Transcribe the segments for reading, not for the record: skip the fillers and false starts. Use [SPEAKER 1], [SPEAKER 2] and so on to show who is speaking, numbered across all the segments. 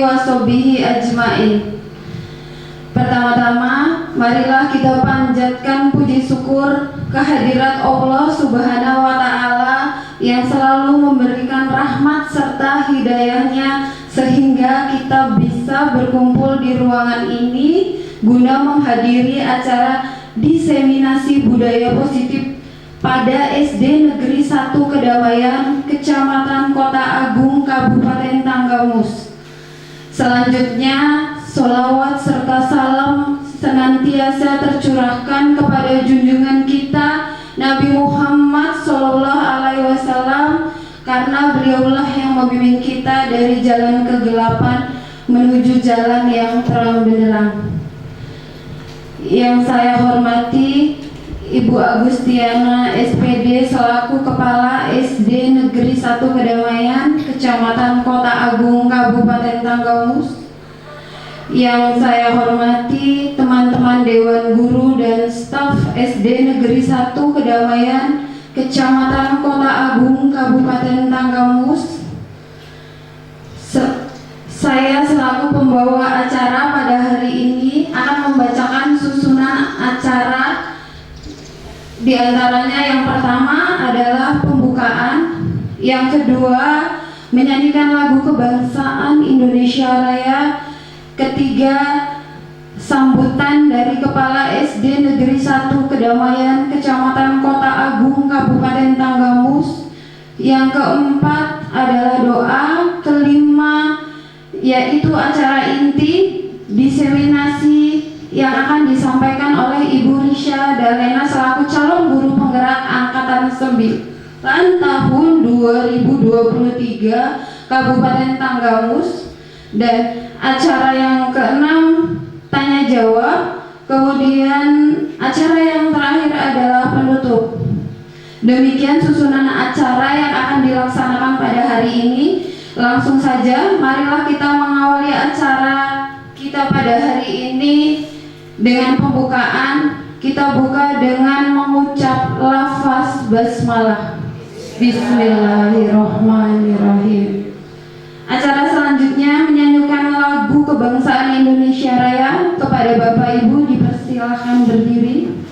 [SPEAKER 1] wa sahbihi ajmain. Pertama-tama, marilah kita panjatkan puji syukur kehadirat Allah Subhanahu wa Ta'ala yang selalu memberikan rahmat serta hidayahnya sehingga kita bisa berkumpul di ruangan ini guna menghadiri acara diseminasi budaya positif pada SD Negeri 1 Kedamaian, Kecamatan Kota Agung, Kabupaten Tanggamus. Selanjutnya, sholawat serta salam senantiasa tercurahkan kepada junjungan kita Nabi Muhammad SAW, karena beliaulah yang membimbing kita dari jalan kegelapan menuju jalan yang terang benderang. Yang saya hormati Ibu Agustiana SPD selaku Kepala SD Negeri 1 Kedamaian, Kecamatan Kota Agung, Kabupaten Tanggamus. Yang saya hormati teman-teman Dewan Guru dan staf SD Negeri 1 Kedamaian, Kecamatan Kota Agung, Kabupaten Tanggamus. Saya selaku pembawa acara pada hari ini akan membacakan susunan acara. Di antaranya yang pertama adalah pembukaan, yang kedua menyanyikan lagu kebangsaan Indonesia Raya, ketiga sambutan dari Kepala SD Negeri 1 Kedamaian, Kecamatan Kota Agung, Kabupaten Tanggamus, yang keempat adalah doa, kelima yaitu acara inti diseminasi yang akan disampaikan oleh Ibu Risha Dalena selaku calon guru penggerak angkatan 9 tahun 2023 Kabupaten Tanggamus, dan acara yang keenam tanya jawab, kemudian acara yang terakhir adalah penutup. Demikian susunan acara yang akan dilaksanakan pada hari ini. Langsung saja, marilah kita mengawali acara kita pada hari ini dengan pembukaan. Kita buka dengan mengucap lafaz basmalah. Bismillahirrahmanirrahim. Acara selanjutnya menyanyikan lagu kebangsaan Indonesia Raya. Kepada Bapak Ibu dipersilakan berdiri.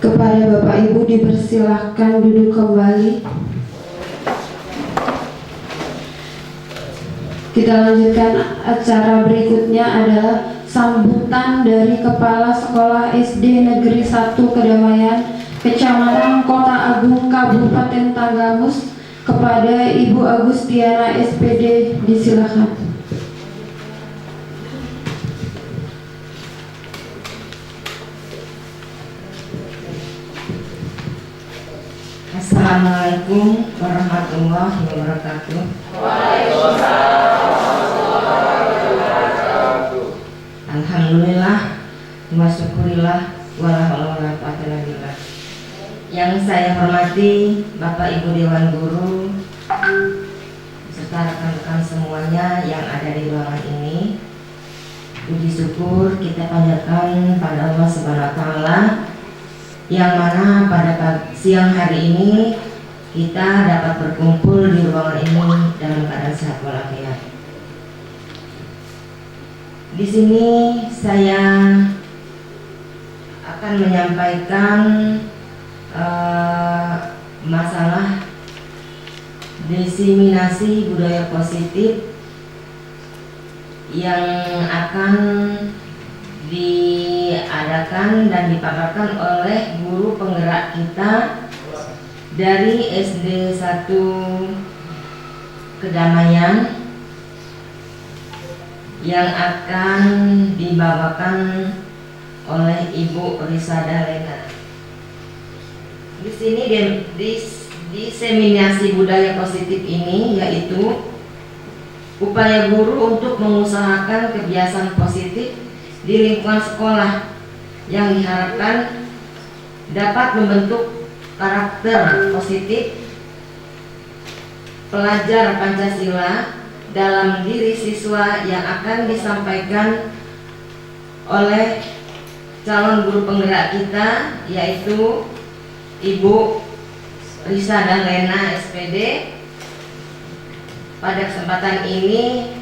[SPEAKER 1] Kepada Bapak Ibu dipersilahkan duduk kembali. Kita lanjutkan acara berikutnya adalah sambutan dari Kepala Sekolah SD Negeri 1 Kedamaian, Kecamatan Kota Agung, Kabupaten Tanggamus, Kepada Ibu Agustiana SPD disilakan.
[SPEAKER 2] Assalamualaikum warahmatullahi wabarakatuh. Alhamdulillah wa syukurillah wa la haula wa la quwwata illa billah. Yang saya hormati Bapak Ibu Dewan Guru serta rekan-rekan semuanya yang ada di ruangan ini, puji syukur kita panjatkan pada Allah Subhanahu wa taala yang mana pada siang hari ini kita dapat berkumpul di ruangan ini dalam keadaan sehat walafiat. Di sini saya akan menyampaikan masalah diseminasi budaya positif yang akan diadakan dan dipaparkan oleh guru penggerak kita dari SD 1 Kedamaian yang akan dibawakan oleh Ibu Risada Lena. Di sini diseminasi budaya positif ini yaitu upaya guru untuk mengusahakan kebiasaan positif di lingkungan sekolah yang diharapkan dapat membentuk karakter positif pelajar Pancasila dalam diri siswa yang akan disampaikan oleh calon guru penggerak kita yaitu Ibu Risada Lena SPD. Pada kesempatan ini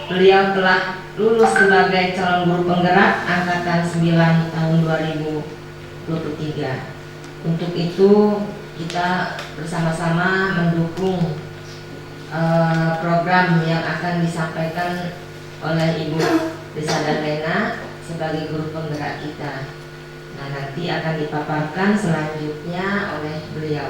[SPEAKER 2] beliau telah lulus sebagai calon guru penggerak angkatan 9 tahun 2023. Untuk itu kita bersama-sama mendukung program yang akan disampaikan oleh Ibu Risada Lena sebagai guru penggerak kita. Nah, nanti akan dipaparkan selanjutnya oleh beliau.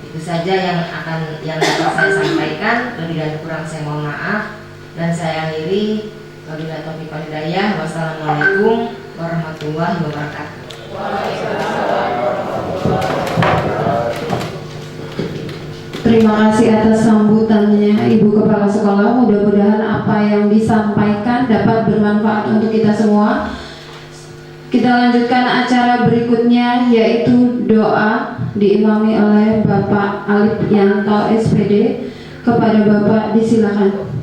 [SPEAKER 2] Itu saja yang dapat saya sampaikan. Lebih dan kurang saya mohon maaf dan saya akhiri. Wabillahi taufiq wal hidayah. Wassalamualaikum warahmatullahi wabarakatuh.
[SPEAKER 1] Terima kasih atas sambutannya Ibu Kepala Sekolah. Mudah-mudahan apa yang disampaikan dapat bermanfaat untuk kita semua. Kita lanjutkan acara berikutnya yaitu doa diimami oleh Bapak Alif Yanto SPD. Kepada Bapak disilakan.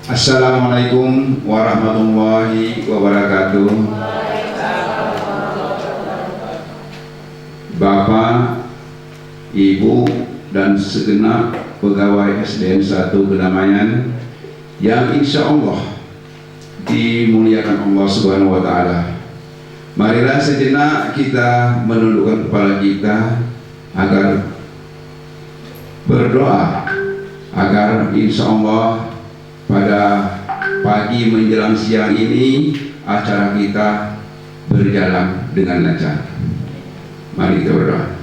[SPEAKER 3] Assalamualaikum warahmatullahi wabarakatuh. Bapak, Ibu, dan segenap pegawai SDN 1 Kedamaian yang insya Allah dimuliakan Allah Subhanahu wa Ta'ala. Marilah sejenak kita menundukkan kepala kita agar berdoa agar insya Allah pada pagi menjelang siang ini acara kita berjalan dengan lancar. Mari kita berdoa.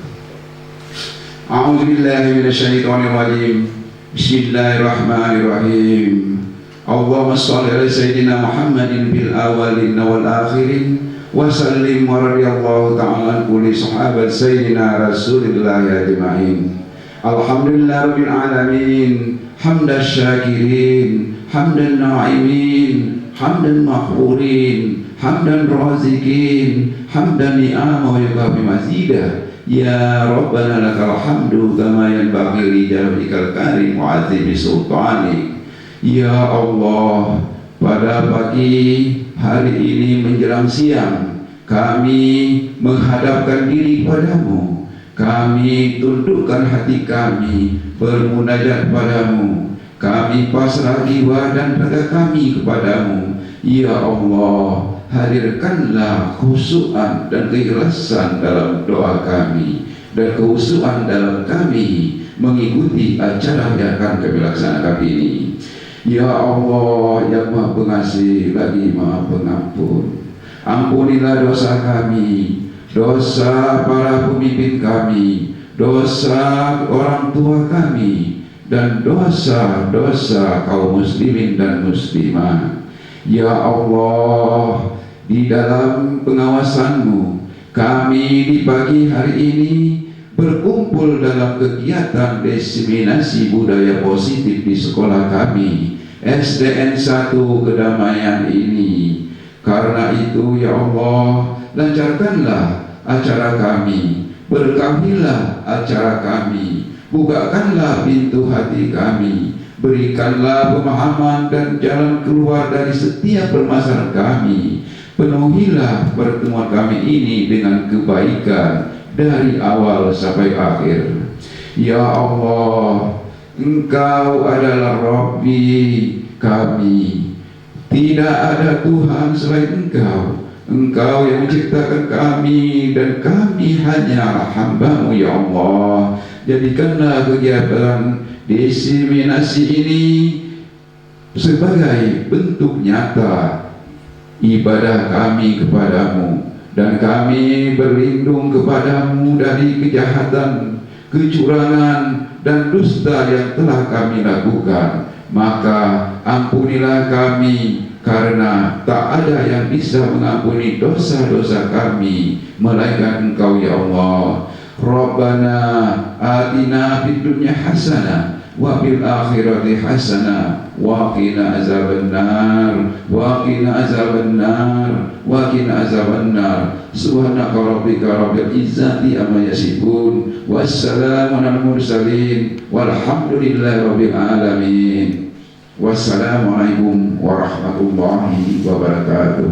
[SPEAKER 3] A'udzubillahi minasyaitonir rajim. Bismillahirrahmanirrahim. Allahumma shalli ala sayyidina Muhammadin bil awwalin wal akhirin wa sallim wa radiyallahu ta'ala an kulli sahabat sayyidina Rasulillah ajma'in. Alhamdulillah rabbil alamin. Hamdan syakirin, hamdan na'imin, hamdan maghfurin, hamdan razikin, hamdan ni'ama wa yukafi mazidah. Ya Rabbana lakal hamdu kama yanbaghi li jallikal karim wa azimi sultanik. Ya Allah, pada pagi hari ini menjelang siang kami menghadapkan diri padamu. Kami tundukkan hati kami, bermunajat padamu. Kami pasrah jiwa dan raga kami kepadamu. Ya Allah, hadirkanlah khusyuan dan keikhlasan dalam doa kami dan kehusuan dalam kami mengikuti acara yang akan kami laksanakan ini. Ya Allah yang Maha Pengasih lagi Maha Pengampun, ampunilah dosa kami, dosa para pemimpin kami, dosa orang tua kami, dan dosa-dosa kaum muslimin dan muslimah. Ya Allah, di dalam pengawasan-Mu, kami di pagi hari ini berkumpul dalam kegiatan diseminasi budaya positif di sekolah kami, SDN 1 Kedamaian ini. Karena itu ya Allah, lancarkanlah acara kami, berkahilah acara kami, bukakanlah pintu hati kami, berikanlah pemahaman dan jalan keluar dari setiap permasalahan kami. Penuhilah pertemuan kami ini dengan kebaikan dari awal sampai akhir. Ya Allah, Engkau adalah Rabbi kami, tidak ada Tuhan selain Engkau. Engkau yang menciptakan kami dan kami hanya hamba-Mu ya Allah. Jadikanlah kegiatan diseminasi ini sebagai bentuk nyata ibadah kami kepadamu, dan kami berlindung kepadamu dari kejahatan, kecurangan, dan dusta yang telah kami lakukan. Maka ampunilah kami, karena tak ada yang bisa mengampuni dosa-dosa kami melainkan Engkau ya Allah. Rabbana atina fid dunya hasanah wa fil akhirati hasanah wa qina azabannar wa qina azabannar wa qina azabannar. Subhanaka rabbika rabbil izzati amma yasifun, wassalamun alal mursalin, walhamdulillahi rabbil alamin. Wassalamualaikum warahmatullahi wabarakatuh.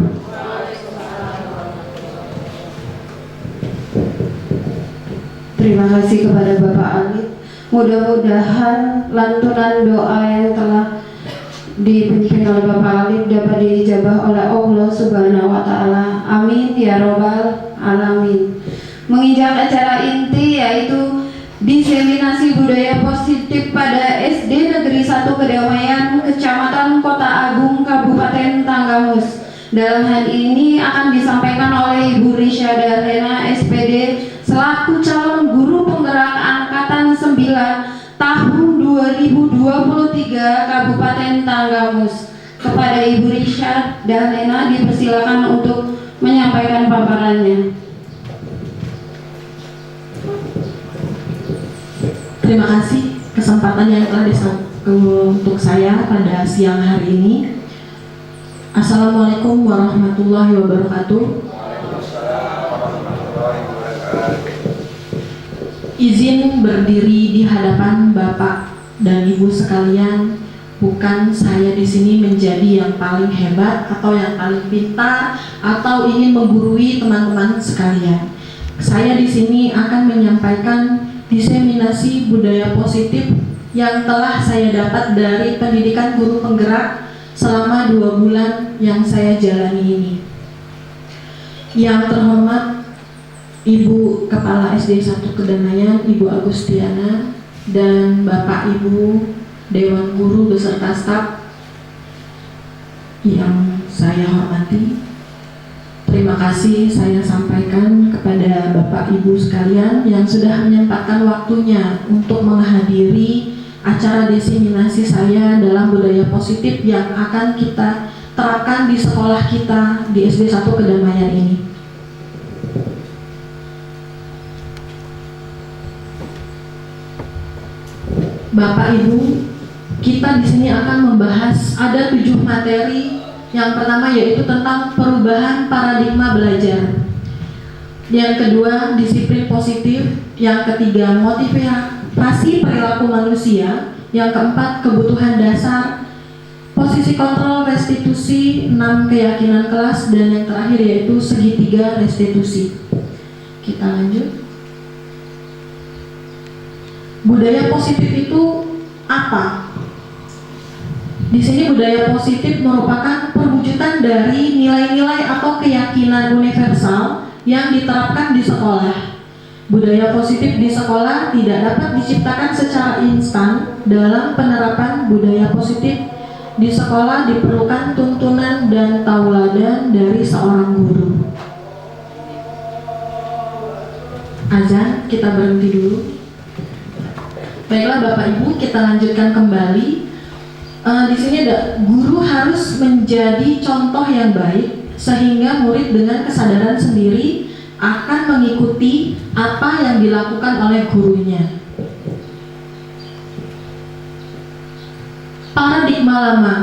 [SPEAKER 1] Terima kasih kepada Bapak Alif. Mudah-mudahan lantunan doa yang telah dipimpin oleh Bapak Alif dapat diijabah oleh Allah Subhanahu wa Ta'ala. Amin ya Robbal Alamin. Menginjak acara inti yaitu diseminasi budaya positif pada SD Negeri 1 Kedamaian, Kecamatan Kota Agung, Kabupaten Tanggamus. Dalam hal ini akan disampaikan oleh Ibu Risyada Rena SPD selaku calon guru penggerak angkatan 9 tahun 2023 Kabupaten Tanggamus. Kepada Ibu Risyada Rena dipersilakan untuk menyampaikan paparannya.
[SPEAKER 4] Terima kasih kesempatan yang telah untuk saya pada siang hari ini. Assalamualaikum warahmatullahi wabarakatuh. Izin berdiri di hadapan Bapak dan Ibu sekalian. Bukan saya di sini menjadi yang paling hebat atau yang paling pintar atau ingin menggurui teman-teman sekalian. Saya di sini akan menyampaikan diseminasi budaya positif yang telah saya dapat dari pendidikan guru penggerak selama 2 bulan yang saya jalani ini. Yang terhormat Ibu Kepala SD 1 Kedamaian, Ibu Agustiana, dan Bapak Ibu Dewan Guru beserta staf yang saya hormati. Terima kasih saya sampaikan kepada Bapak Ibu sekalian yang sudah menyempatkan waktunya untuk menghadiri acara diseminasi saya dalam budaya positif yang akan kita terapkan di sekolah kita di SD 1 Kedamaian ini. Bapak Ibu, kita di sini akan membahas ada 7 materi. Yang pertama yaitu tentang perubahan paradigma belajar. Yang kedua, disiplin positif. Yang ketiga, motivasi perilaku manusia. Yang keempat, kebutuhan dasar. Posisi kontrol restitusi, 6 keyakinan kelas, dan yang terakhir yaitu segitiga restitusi. Kita lanjut. Budaya positif itu apa? Di sini budaya positif merupakan perwujudan dari nilai-nilai atau keyakinan universal yang diterapkan di sekolah. Budaya positif di sekolah tidak dapat diciptakan secara instan. Dalam penerapan budaya positif di sekolah diperlukan tuntunan dan tauladan dari seorang guru. Azan, kita berhenti dulu. Baiklah Bapak Ibu, kita lanjutkan kembali. Di sini ada guru harus menjadi contoh yang baik sehingga murid dengan kesadaran sendiri akan mengikuti apa yang dilakukan oleh gurunya. Paradigma lama.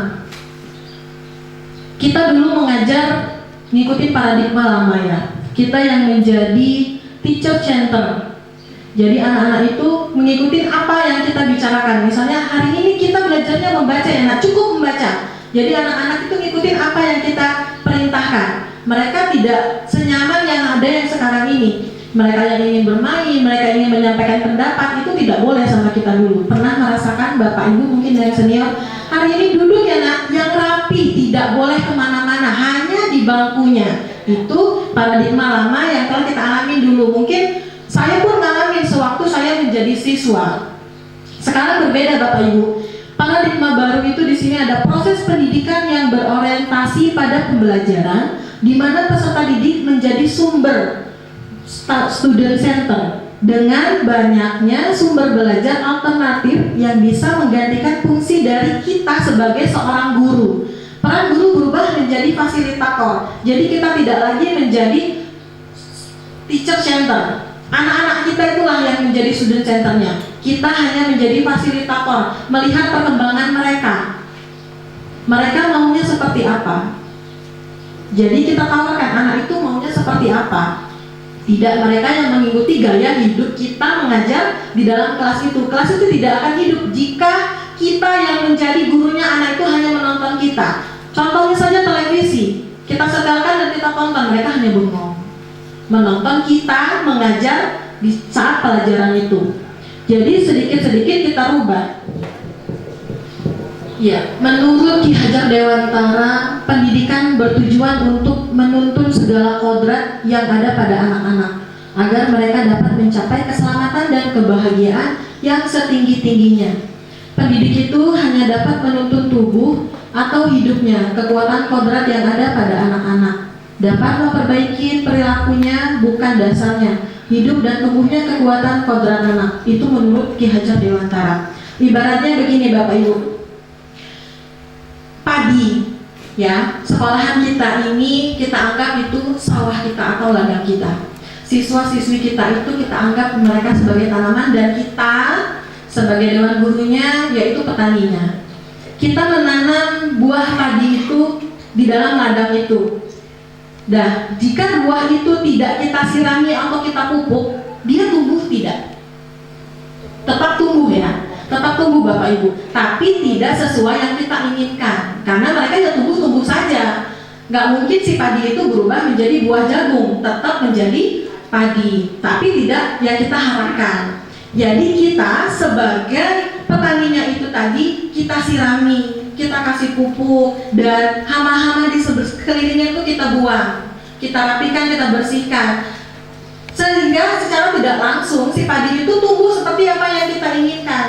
[SPEAKER 4] Kita dulu mengajar ngikutin paradigma lama ya. Kita yang menjadi teacher center. Jadi anak-anak itu mengikuti apa yang kita bicarakan. Misalnya hari ini kita belajarnya membaca ya, nah cukup membaca. Jadi anak-anak itu ngikutin apa yang kita perintahkan. Mereka tidak senyaman yang ada yang sekarang ini. Mereka yang ingin bermain, mereka ingin menyampaikan pendapat, itu tidak boleh sama kita dulu. Pernah merasakan Bapak Ibu mungkin yang senior, hari ini duduk ya nak, yang rapi, tidak boleh kemana-mana, hanya di bangkunya. Itu paradigma lama yang telah kita alami dulu. Mungkin saya pun ngalamin sewaktu saya menjadi siswa. Sekarang berbeda Bapak Ibu. Paradigma baru itu di sini ada proses pendidikan yang berorientasi pada pembelajaran, di mana peserta didik menjadi sumber student center dengan banyaknya sumber belajar alternatif yang bisa menggantikan fungsi dari kita sebagai seorang guru. Peran guru berubah menjadi fasilitator. Jadi kita tidak lagi menjadi teacher center. Anak-anak kita itulah yang menjadi student centernya. Kita hanya menjadi fasilitator, melihat perkembangan mereka. Mereka maunya seperti apa? Jadi kita tawarkan anak itu maunya seperti apa. Tidak mereka yang mengikuti gaya hidup kita mengajar di dalam kelas itu. Kelas itu tidak akan hidup jika kita yang menjadi gurunya anak itu hanya menonton kita. Contohnya saja televisi. Kita setelkan dan kita tonton, mereka hanya bengong. Menonton kita mengajar di saat pelajaran itu. Jadi sedikit-sedikit kita rubah. Ya, menurut Ki Hajar Dewantara, pendidikan bertujuan untuk menuntun segala kodrat yang ada pada anak-anak agar mereka dapat mencapai keselamatan dan kebahagiaan yang setinggi-tingginya. Pendidik itu hanya dapat menuntun tubuh atau hidupnya, kekuatan kodrat yang ada pada anak-anak. Dapat memperbaiki perilakunya bukan dasarnya, hidup dan tumbuhnya kekuatan kodrat anak. Itu menurut Ki Hajar Dewantara. Ibaratnya begini Bapak Ibu, padi ya, sekolahan kita ini kita anggap itu sawah kita atau ladang kita. Siswa-siswi kita itu kita anggap mereka sebagai tanaman dan kita sebagai dewan gurunya yaitu petaninya. Kita menanam buah padi itu di dalam ladang itu. Nah, jika buah itu tidak kita sirami atau kita pupuk, dia tumbuh tidak? Tetap tumbuh ya, tetap tumbuh Bapak Ibu, tapi tidak sesuai yang kita inginkan. Karena mereka ya tumbuh-tumbuh saja. Nggak mungkin si padi itu berubah menjadi buah jagung, tetap menjadi padi, tapi tidak yang kita harapkan. Jadi kita sebagai petaninya itu tadi, kita sirami, kita kasih pupuk, dan hama-hama di sekelilingnya itu kita buang, kita rapikan, kita bersihkan, sehingga secara tidak langsung si padi itu tumbuh seperti apa yang kita inginkan.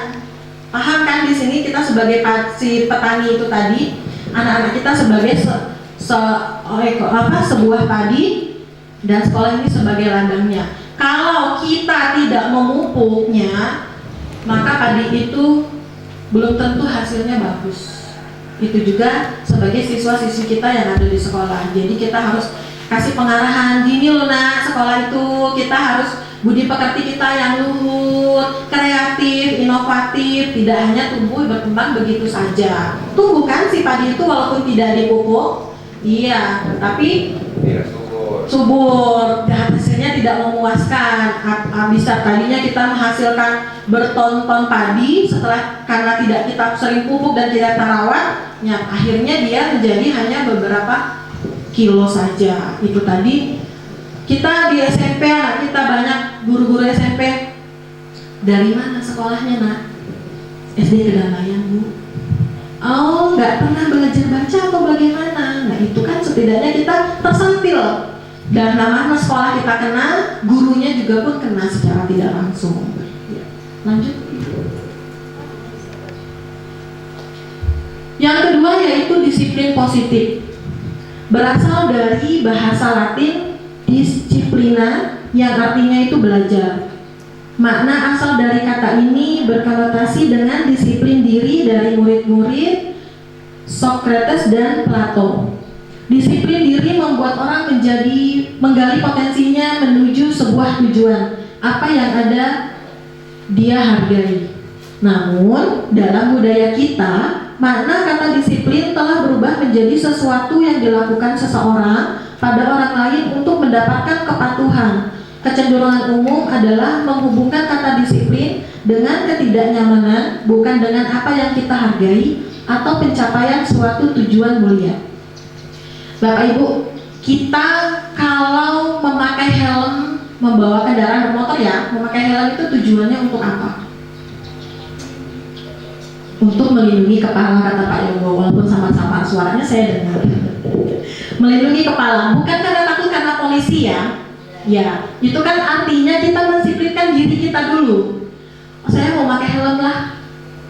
[SPEAKER 4] Paham kan? Di sini kita sebagai si petani itu tadi, anak-anak kita sebagai sebuah padi dan sekolah ini sebagai ladangnya. Kalau kita tidak memupuknya, maka padi itu belum tentu hasilnya bagus. Itu juga sebagai siswa-siswi kita yang ada di sekolah. Jadi kita harus kasih pengarahan, gini loh nak, sekolah itu kita harus budi pekerti kita yang luhur, kreatif, inovatif, tidak hanya tumbuh berkembang begitu saja. Tumbuh kan si padi itu walaupun tidak dipupuk, iya, tapi subur, dan hasilnya tidak memuaskan. Bisa tadinya kita menghasilkan berton-ton padi, setelah karena tidak kita sering pupuk dan tidak terawat, ya, akhirnya dia menjadi hanya beberapa kilo saja. Itu tadi kita di SMP, anak kita banyak guru-guru SMP. Dari mana sekolahnya nak? SD Kedamaian Bu. Oh, nggak pernah belajar baca atau bagaimana? Nah itu kan setidaknya kita tersentil. Dan nama sekolah kita kena, gurunya juga pun kena secara tidak langsung. Ya, lanjut. Yang kedua yaitu disiplin positif. Berasal dari bahasa Latin disciplina yang artinya itu belajar. Makna asal dari kata ini berkonotasi dengan disiplin diri dari murid-murid Socrates dan Plato. Disiplin diri membuat orang menggali potensinya menuju sebuah tujuan, apa yang ada dia hargai. Namun dalam budaya kita, makna kata disiplin telah berubah menjadi sesuatu yang dilakukan seseorang pada orang lain untuk mendapatkan kepatuhan. Kecenderungan umum adalah menghubungkan kata disiplin dengan ketidaknyamanan, bukan dengan apa yang kita hargai atau pencapaian suatu tujuan mulia. Bapak Ibu, kita kalau memakai helm membawa kendaraan bermotor ya, memakai helm itu tujuannya untuk apa? Untuk melindungi kepala, kata Pak Yogo, walaupun sama-sama suaranya saya dengar. Melindungi kepala, bukan karena takut karena polisi ya. Ya, itu kan artinya kita mendisiplinkan diri kita dulu. Saya mau pakai helm lah,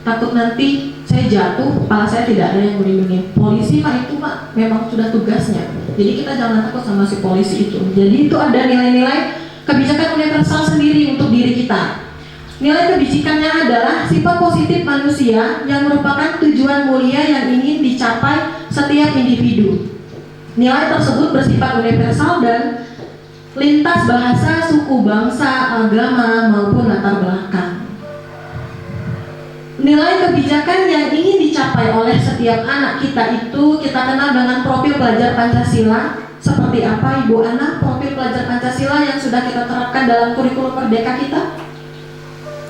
[SPEAKER 4] takut nanti saya jatuh, kepala saya tidak ada yang melindungi. Polisi mah itu mah memang sudah tugasnya. Jadi kita jangan takut sama si polisi itu. Jadi itu ada nilai-nilai kebijakan universal sendiri untuk diri kita. Nilai kebijakannya adalah sifat positif manusia yang merupakan tujuan mulia yang ingin dicapai setiap individu. Nilai tersebut bersifat universal dan lintas bahasa, suku, bangsa, agama, maupun latar belakang. Nilai kebijakan yang ingin dicapai oleh setiap anak kita itu kita kenal dengan profil pelajar Pancasila. Seperti apa Ibu Ana profil pelajar Pancasila yang sudah kita terapkan dalam kurikulum merdeka kita?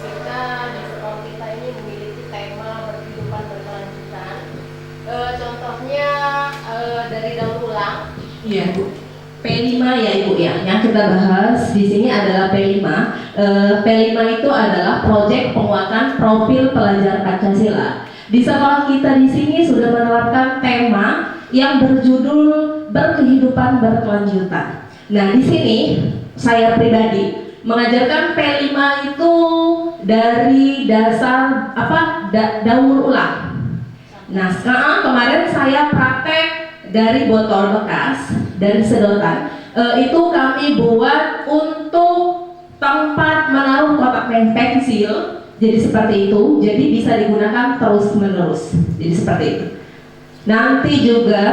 [SPEAKER 5] Kita di sekolah kita ini memiliki tema berkehidupan berkelanjutan. Contohnya dari daur ulang.
[SPEAKER 4] Iya Bu.
[SPEAKER 2] P5 ya Ibu ya, yang kita bahas di sini adalah P5. P5 itu adalah proyek penguatan profil pelajar Pancasila. Di sekolah kita di sini sudah menerapkan tema yang berjudul berkehidupan berkelanjutan. Nah, di sini saya pribadi mengajarkan P5 itu dari dasar daur ulang. Nah, sekarang kemarin saya praktek dari botol bekas, dari sedotan. Itu kami buat untuk tempat menaruh kotak pensil. Jadi seperti itu. Jadi bisa digunakan terus menerus. Jadi seperti itu. Nanti juga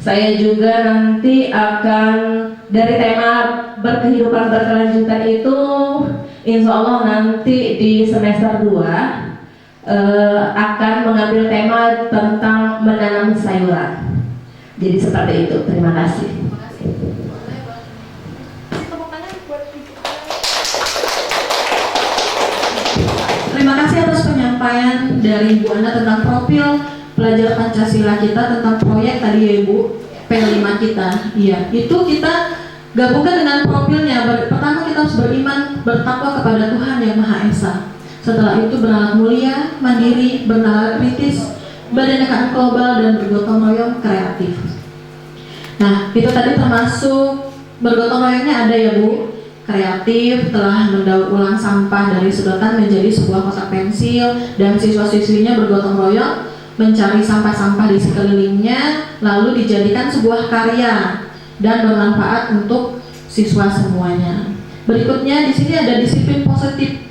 [SPEAKER 2] saya juga nanti akan dari tema berkehidupan berkelanjutan itu, insya Allah nanti di semester 2 akan mengambil tema tentang menanam sayuran. Jadi seperti itu. Terima kasih.
[SPEAKER 4] Terima kasih atas penyampaian dari Ibu Ana tentang profil pelajar Pancasila kita, tentang proyek tadi ya Ibu, P5 kita. Iya, itu kita gabungkan dengan profilnya. Pertama kita harus beriman, bertakwa kepada Tuhan yang Maha Esa. Setelah itu berakhlak mulia, mandiri, bernalar kritis, berdedikasi global, dan bergotong royong kreatif. Nah, itu tadi termasuk bergotong royongnya ada ya Bu. Kreatif telah mendaur ulang sampah dari sedotan menjadi sebuah kotak pensil, dan siswa-siswinya bergotong royong mencari sampah-sampah di sekelilingnya, lalu dijadikan sebuah karya dan bermanfaat untuk siswa semuanya. Berikutnya di sini ada disiplin positif.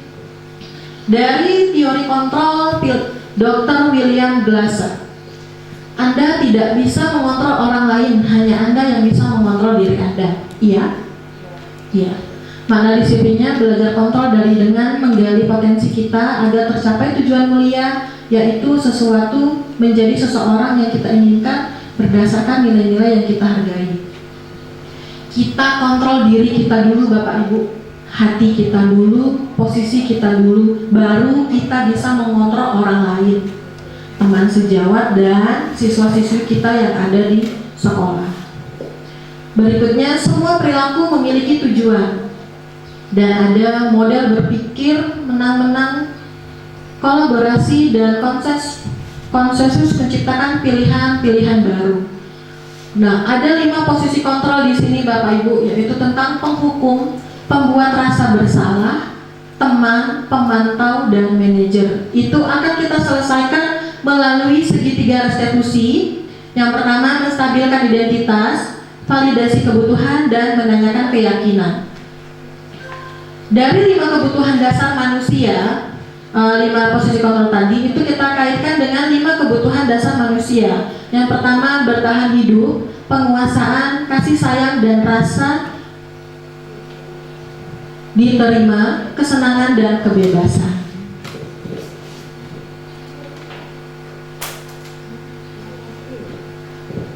[SPEAKER 4] Dari teori kontrol Dr. William Glasser, Anda tidak bisa mengontrol orang lain, hanya Anda yang bisa mengontrol diri Anda. Iya? Iya. Makna disiplinnya belajar kontrol dengan menggali potensi kita agar tercapai tujuan mulia, yaitu sesuatu menjadi seseorang yang kita inginkan berdasarkan nilai-nilai yang kita hargai. Kita kontrol diri kita dulu Bapak Ibu. Hati kita dulu, posisi kita dulu, baru kita bisa mengontrol orang lain, teman sejawat dan siswa-siswi kita yang ada di sekolah. Berikutnya, semua perilaku memiliki tujuan dan ada model berpikir menang-menang, kolaborasi, dan konsensus menciptakan pilihan-pilihan baru. Nah, ada 5 posisi kontrol di sini Bapak Ibu, yaitu tentang penghukum, pembuat rasa bersalah, teman, pemantau, dan manajer. Itu akan kita selesaikan melalui segitiga restitusi. Yang pertama, menstabilkan identitas, validasi kebutuhan, dan menanyakan keyakinan. Dari 5 kebutuhan dasar manusia, 5 posisi kontrol tadi, itu kita kaitkan dengan 5 kebutuhan dasar manusia. Yang pertama, bertahan hidup, penguasaan, kasih sayang, dan rasa diterima, kesenangan, dan kebebasan.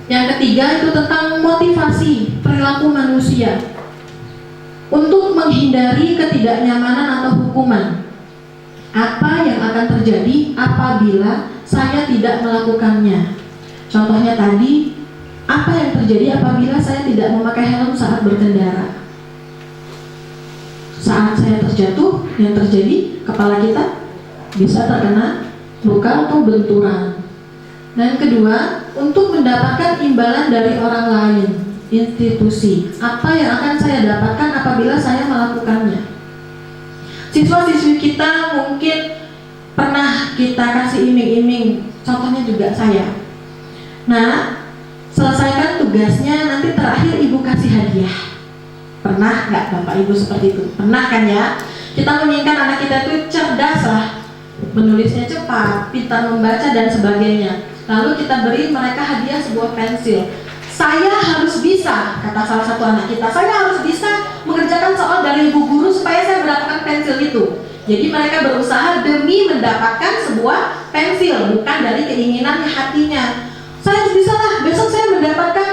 [SPEAKER 4] Yang ketiga itu tentang motivasi perilaku manusia untuk menghindari ketidaknyamanan atau hukuman. Apa yang akan terjadi apabila saya tidak melakukannya? Contohnya tadi, apa yang terjadi apabila saya tidak memakai helm saat berkendara? Saat saya terjatuh, yang terjadi kepala kita bisa terkena luka atau benturan. Dan kedua, untuk mendapatkan imbalan dari orang lain, institusi. Apa yang akan saya dapatkan apabila saya melakukannya? Siswa-siswi kita mungkin pernah kita kasih iming-iming, contohnya juga saya. Nah, selesaikan tugasnya, nanti terakhir ibu kasih hadiah. Pernah nggak Bapak Ibu seperti itu? Pernah kan ya? Kita menginginkan anak kita itu cerdas lah, menulisnya cepat, pintar membaca dan sebagainya. Lalu kita beri mereka hadiah sebuah pensil. Saya harus bisa, kata salah satu anak kita, saya harus bisa mengerjakan soal dari ibu guru supaya saya mendapatkan pensil itu. Jadi mereka berusaha demi mendapatkan sebuah pensil, bukan dari keinginan hatinya. Saya harus bisa lah, besok saya mendapatkan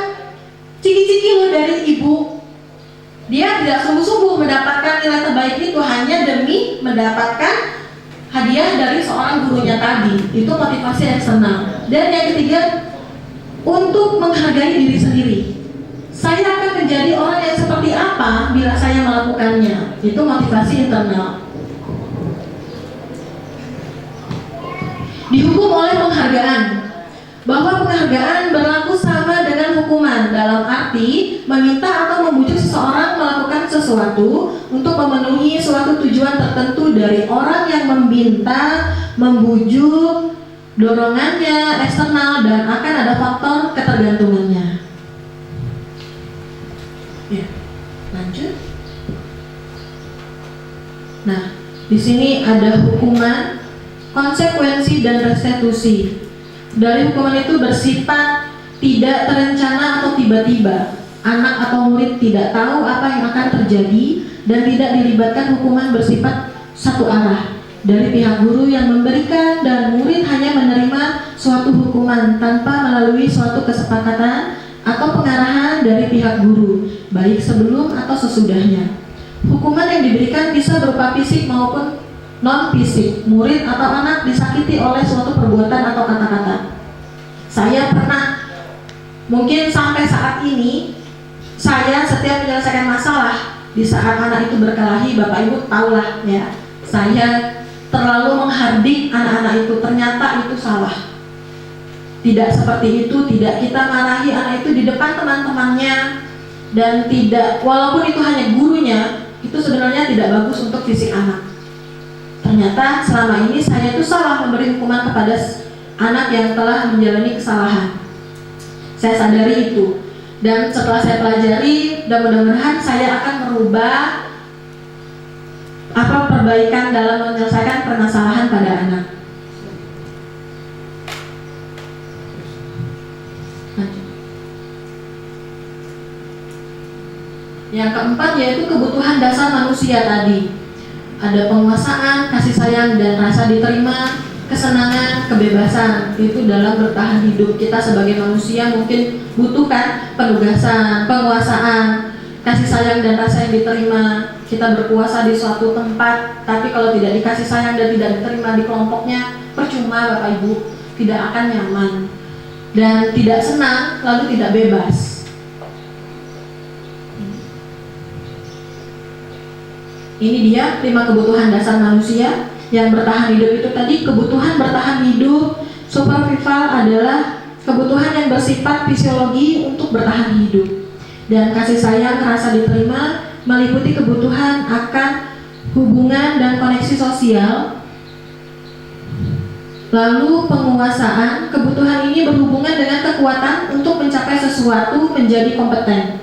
[SPEAKER 4] ciki-ciki loh dari ibu. Dia tidak sungguh-sungguh mendapatkan nilai terbaik itu hanya demi mendapatkan hadiah dari seorang gurunya tadi. Itu motivasi eksternal. Dan yang ketiga, untuk menghargai diri sendiri. Saya akan menjadi orang yang seperti apa bila saya melakukannya. Itu motivasi internal. Dihukum oleh penghargaan, bahwa penghargaan berlaku sama dengan hukuman, dalam arti meminta atau membujuk seseorang melakukan sesuatu untuk memenuhi suatu tujuan tertentu dari orang yang meminta, membujuk, dorongannya eksternal, dan akan ada faktor ketergantungannya. Ya, lanjut. Nah, di sini ada hukuman, konsekuensi, dan restitusi. Dari hukuman itu bersifat tidak terencana atau tiba-tiba. Anak atau murid tidak tahu apa yang akan terjadi dan tidak dilibatkan hukuman bersifat satu arah dari pihak guru yang memberikan, dan murid hanya menerima suatu hukuman tanpa melalui suatu kesepakatan atau pengarahan dari pihak guru, baik sebelum atau sesudahnya. Hukuman yang diberikan bisa berupa fisik maupun non-fisik. Murid atau anak disakiti oleh suatu perbuatan atau kata-kata. Saya pernah, mungkin sampai saat ini, saya setiap menyelesaikan masalah di saat anak itu berkelahi, Bapak Ibu tahulah ya, saya terlalu menghardik anak-anak itu. Ternyata itu salah. Tidak seperti itu, tidak kita marahi anak itu di depan teman-temannya, dan tidak, walaupun itu hanya gurunya, itu sebenarnya tidak bagus untuk fisik anak. Ternyata selama ini saya itu salah memberi hukuman kepada anak yang telah menjalani kesalahan. Saya sadari itu, dan setelah saya pelajari, dan mudah-mudahan saya akan merubah perbaikan dalam menyelesaikan permasalahan pada anak. Yang keempat yaitu kebutuhan dasar manusia tadi. Ada penguasaan, kasih sayang, dan rasa diterima, kesenangan, kebebasan. Itu dalam bertahan hidup. Kita sebagai manusia mungkin butuhkan penugasan, penguasaan, kasih sayang, dan rasa yang diterima. Kita berpuasa di suatu tempat, tapi kalau tidak dikasih sayang dan tidak diterima di kelompoknya, percuma Bapak Ibu, tidak akan nyaman dan tidak senang, lalu tidak bebas. Ini dia 5 kebutuhan dasar manusia yang bertahan hidup. Itu tadi kebutuhan bertahan hidup. Survival adalah kebutuhan yang bersifat fisiologi untuk bertahan hidup. Dan kasih sayang, rasa diterima meliputi kebutuhan akan hubungan dan koneksi sosial. Lalu penguasaan, kebutuhan ini berhubungan dengan kekuatan untuk mencapai sesuatu menjadi kompeten.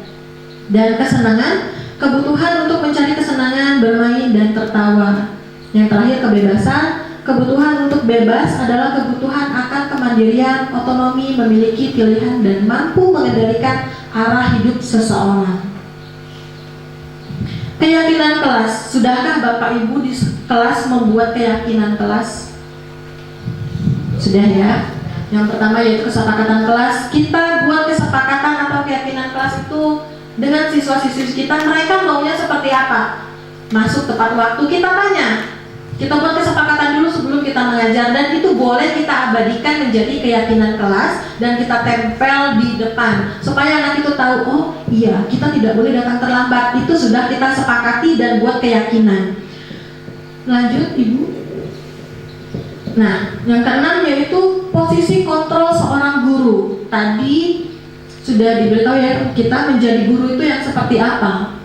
[SPEAKER 4] Dan kesenangan, kebutuhan untuk mencari kesenangan, bermain dan tertawa. Yang terakhir kebebasan, kebutuhan untuk bebas adalah kebutuhan akan kemandirian, otonomi, memiliki pilihan dan mampu mengendalikan arah hidup seseorang. Keyakinan kelas, sudahkah Bapak Ibu di kelas membuat keyakinan kelas? Sudah ya. Yang pertama yaitu kesepakatan kelas. Kita buat kesepakatan atau keyakinan kelas itu dengan siswa-siswi kita, mereka maunya seperti apa? Masuk tepat waktu, kita tanya. Kita buat kesepakatan dulu sebelum kita mengajar, dan itu boleh kita abadikan menjadi keyakinan kelas dan kita tempel di depan supaya anak itu tahu, oh iya, kita tidak boleh datang terlambat. Itu sudah kita sepakati dan buat keyakinan. Lanjut Ibu. Nah, yang keenam yaitu posisi kontrol seorang guru. Tadi sudah diberitahu ya, kita menjadi guru itu yang seperti apa?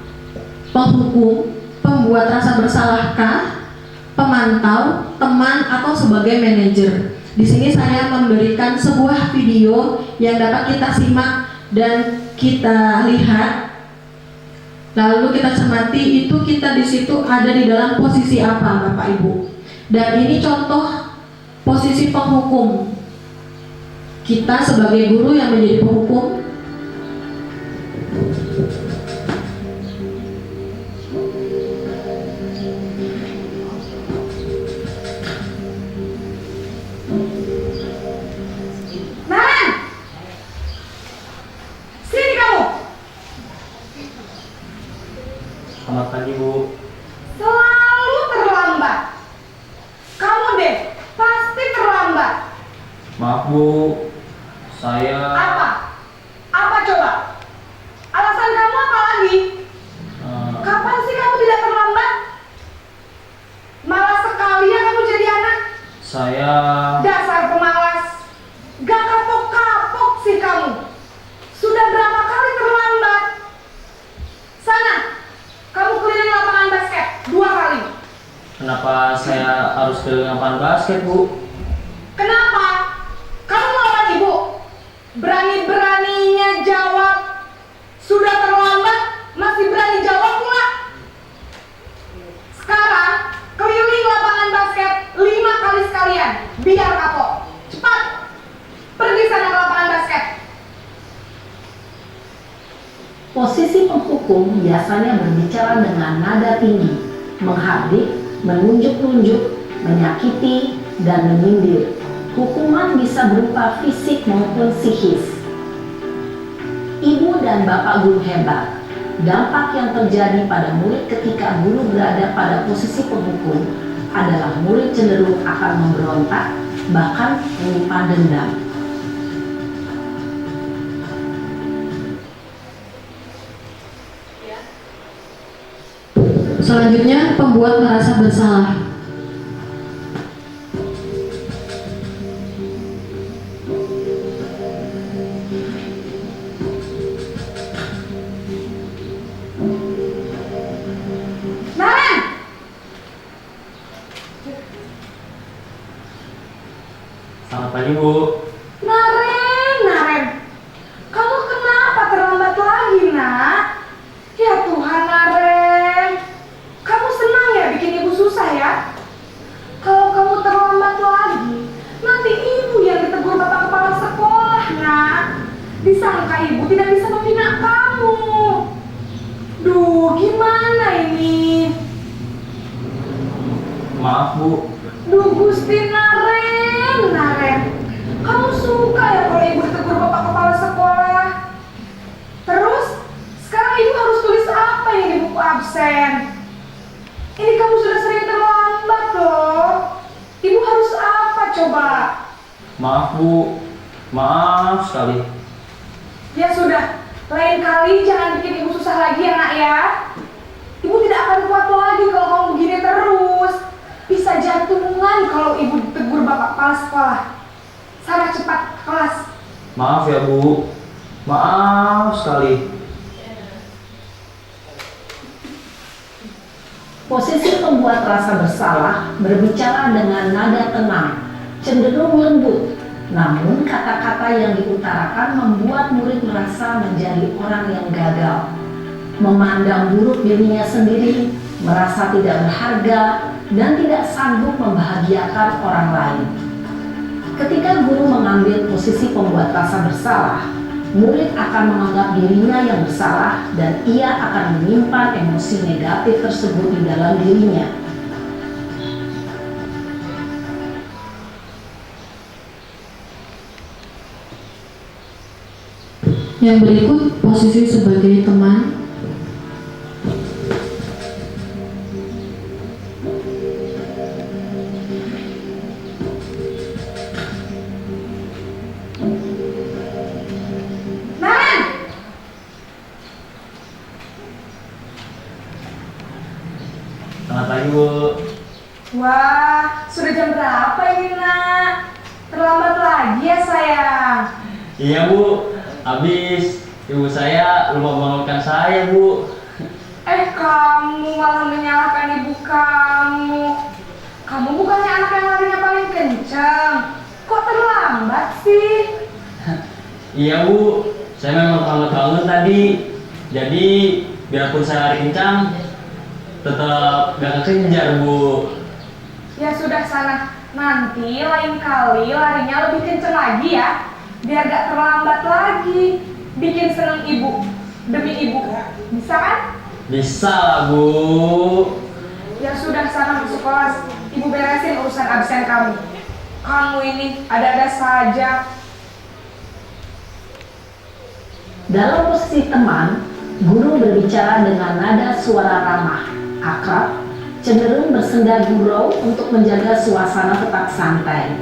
[SPEAKER 4] Penghukum, pembuat rasa bersalahkah, pemantau, teman, atau sebagai manajer. Di sini saya memberikan sebuah video yang dapat kita simak dan kita lihat. Lalu kita cermati itu kita di situ ada di dalam posisi apa, Bapak Ibu. Dan ini contoh posisi penghukum. Kita sebagai guru yang menjadi penghukum.
[SPEAKER 6] Naren, sini kamu.
[SPEAKER 7] Selamat pagi, Bu.
[SPEAKER 6] Selalu terlambat. Kamu deh, pasti terlambat.
[SPEAKER 7] Maaf, Bu. Saya
[SPEAKER 6] Apa? Apa coba? Alasan kamu apa lagi? Kapan sih kamu tidak terlambat? Malas sekali ya kamu jadi anak.
[SPEAKER 7] saya
[SPEAKER 6] Dasar pemalas. Gak kapok-kapok sih kamu. Sudah berapa kali terlambat? Sana, kamu keliling lapangan basket 2 kali.
[SPEAKER 7] kenapa saya harus ke lapangan basket, Bu?
[SPEAKER 6] Kenapa? Kamu melawan ibu? Berani-beraninya jawab. Sudah terlambat, masih berani jawab pula. Sekarang, keliling lapangan basket 5 kali sekalian. Biar kapok. Cepat. Pergi sana ke lapangan basket.
[SPEAKER 8] Posisi penghukum biasanya berbicara dengan nada tinggi, menghardik, menunjuk-nunjuk, menyakiti, dan menyindir. Hukuman bisa berupa fisik maupun psikis. Ibu dan Bapak guru hebat. Dampak yang terjadi pada murid ketika guru berada pada posisi penghukum adalah murid cenderung akan memberontak, bahkan menyimpan dendam.
[SPEAKER 4] Selanjutnya, pembuat merasa bersalah.
[SPEAKER 6] Naren!
[SPEAKER 7] Selamat pagi, Bu.
[SPEAKER 6] Naren. Kamu kenapa terlambat lagi, nak? Ya Tuhan, Naren. Kamu senang ya bikin ibu susah ya? Kalau kamu terlambat lagi, nanti ibu yang ditegur bapak kepala sekolah, nak. Disangka ibu tidak bisa membina kamu. Duh, gimana ini?
[SPEAKER 7] Maaf, Bu.
[SPEAKER 6] Duh, Gusti Naren. Kamu suka ya kalau ibu ditegur bapak kepala sekolah? Terus, sekarang ibu harus tulis apa ini di buku absen? Ini kamu sudah sering terlambat loh. Ibu harus apa coba?
[SPEAKER 7] Maaf, Bu. Maaf sekali.
[SPEAKER 6] Ya sudah, lain kali jangan bikin ibu susah lagi ya nak ya. Ibu tidak akan kuat lagi kalau kamu begini terus. Bisa jantungan kalau ibu ditegur bapak kepala sekolah. Sana cepat ke kelas.
[SPEAKER 7] Maaf ya, Bu. Maaf sekali.
[SPEAKER 8] Posisi pembuat rasa bersalah berbicara dengan nada tenang, cenderung lembut. Namun kata-kata yang diutarakan membuat murid merasa menjadi orang yang gagal, memandang buruk dirinya sendiri, merasa tidak berharga, dan tidak sanggup membahagiakan orang lain. Ketika guru mengambil posisi pembuat rasa bersalah, murid akan menganggap dirinya yang bersalah dan ia akan menyimpan emosi negatif tersebut di dalam dirinya.
[SPEAKER 4] Yang berikut posisi sebagai teman.
[SPEAKER 6] Naren!
[SPEAKER 7] Selamat pagi, Bu.
[SPEAKER 6] Wah, sudah jam berapa ini, Nak? Terlambat lagi ya, sayang.
[SPEAKER 7] Iya, Bu. Habis ibu saya lupa membangunkan saya, Bu.
[SPEAKER 6] Kamu malah menyalahkan ibu kamu. Kamu bukannya anak yang larinya paling kencang. Kok terlambat sih?
[SPEAKER 7] Iya, Bu. Saya memang terlambat bangun tadi. Jadi, biarpun saya lari kencang, tetap gak kekejar, Bu.
[SPEAKER 6] Ya sudah sana. Nanti lain kali larinya lebih kencang lagi ya. Biar gak terlambat lagi. Bikin seneng ibu. Demi ibu. Bisa kan?
[SPEAKER 7] Bisa lah, Bu.
[SPEAKER 6] Ya sudah sana masuk kelas. Ibu beresin urusan absen kamu. Kamu ini ada-ada saja.
[SPEAKER 8] Dalam posisi teman, guru berbicara dengan nada suara ramah, akrab, cenderung bersenda gurau untuk menjaga suasana tetap santai.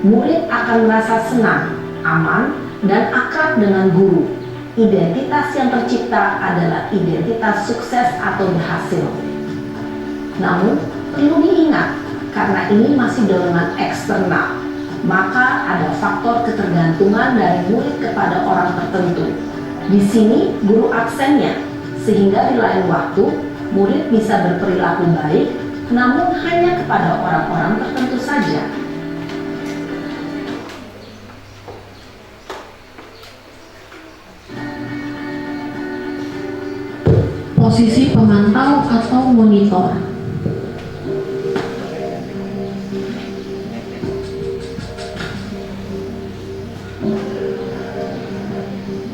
[SPEAKER 8] Murid akan merasa senang, aman, dan akrab dengan guru. Identitas yang tercipta adalah identitas sukses atau berhasil. Namun, perlu diingat, karena ini masih dorongan eksternal, maka ada faktor ketergantungan dari murid kepada orang tertentu. Di sini, guru aksennya, sehingga di lain waktu, murid bisa berperilaku baik, namun hanya kepada orang-orang tertentu saja.
[SPEAKER 4] Posisi pemantau atau monitor.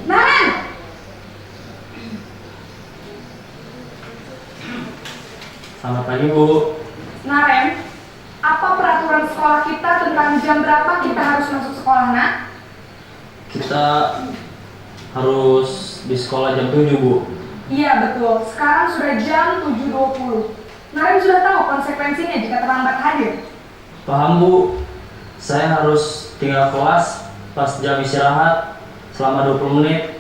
[SPEAKER 6] Naren!
[SPEAKER 7] Selamat pagi, Bu.
[SPEAKER 6] Naren, apa peraturan sekolah kita tentang jam berapa kita harus masuk sekolah, Nak?
[SPEAKER 7] Kita harus di sekolah jam 7, Bu.
[SPEAKER 6] Iya betul, sekarang sudah jam 7.20. Naren sudah tahu konsekuensinya jika terlambat hadir.
[SPEAKER 7] Paham, Bu. Saya harus tinggal kelas pas jam istirahat selama 20 menit.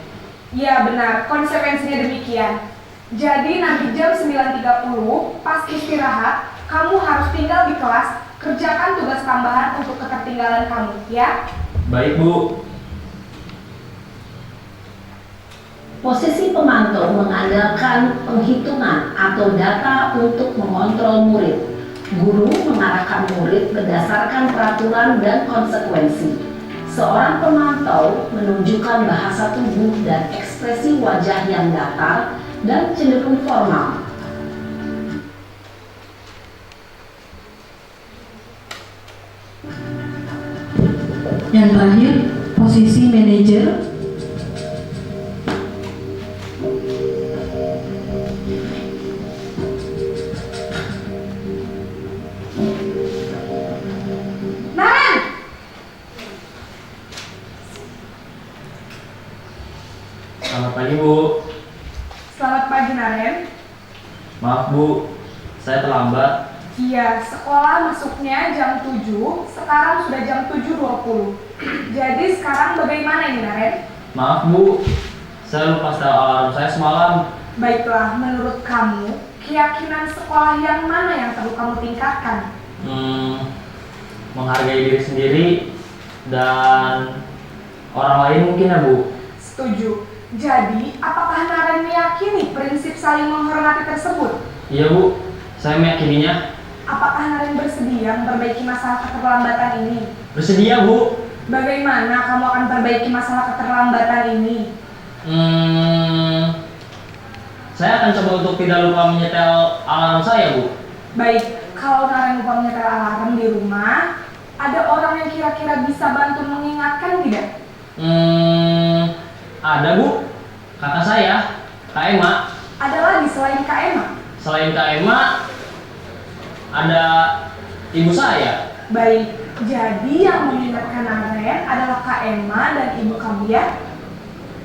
[SPEAKER 6] Iya benar, konsekuensinya demikian. Jadi nanti jam 9.30 pas istirahat, kamu harus tinggal di kelas, kerjakan tugas tambahan untuk ketertinggalan kamu, ya?
[SPEAKER 7] Baik, Bu.
[SPEAKER 8] Posisi pemantau mengandalkan penghitungan atau data untuk mengontrol murid. Guru mengarahkan murid berdasarkan peraturan dan konsekuensi. Seorang pemantau menunjukkan bahasa tubuh dan ekspresi wajah yang datar dan cenderung formal.
[SPEAKER 4] Yang terakhir, posisi manajer.
[SPEAKER 6] Naren!
[SPEAKER 7] Selamat pagi, Bu.
[SPEAKER 6] Selamat pagi, Naren.
[SPEAKER 7] Maaf, Bu. Saya terlambat.
[SPEAKER 6] Iya, sekolah masuknya jam 7, sekarang sudah jam 7.20. Jadi sekarang bagaimana ini, Naren?
[SPEAKER 7] Maaf, Bu. Saya lupa setel alarm saya semalam.
[SPEAKER 6] Baiklah, menurut kamu, keyakinan sekolah yang mana yang perlu kamu tingkatkan?
[SPEAKER 7] Menghargai diri sendiri dan orang lain mungkin, ya, Bu.
[SPEAKER 6] Setuju. Jadi, apakah Naren meyakini prinsip saling menghormati tersebut?
[SPEAKER 7] Iya, Bu. Saya meyakininya.
[SPEAKER 6] apakah Naren bersedia memperbaiki masalah keterlambatan ini?
[SPEAKER 7] Bersedia, Bu.
[SPEAKER 6] Bagaimana kamu akan perbaiki masalah keterlambatan ini?
[SPEAKER 7] Saya akan coba untuk tidak lupa menyetel alarm saya, Bu.
[SPEAKER 6] Baik, kalau Naren lupa menyetel alarm di rumah, ada orang yang kira-kira bisa bantu mengingatkan tidak?
[SPEAKER 7] Ada, Bu. Kakak saya, Kak Emma.
[SPEAKER 6] Ada lagi selain Kak Emma?
[SPEAKER 7] Selain Kak Emma, ada ibu saya.
[SPEAKER 6] Baik, jadi yang mengingatkan Naren adalah Kak Emma dan ibu kamu ya?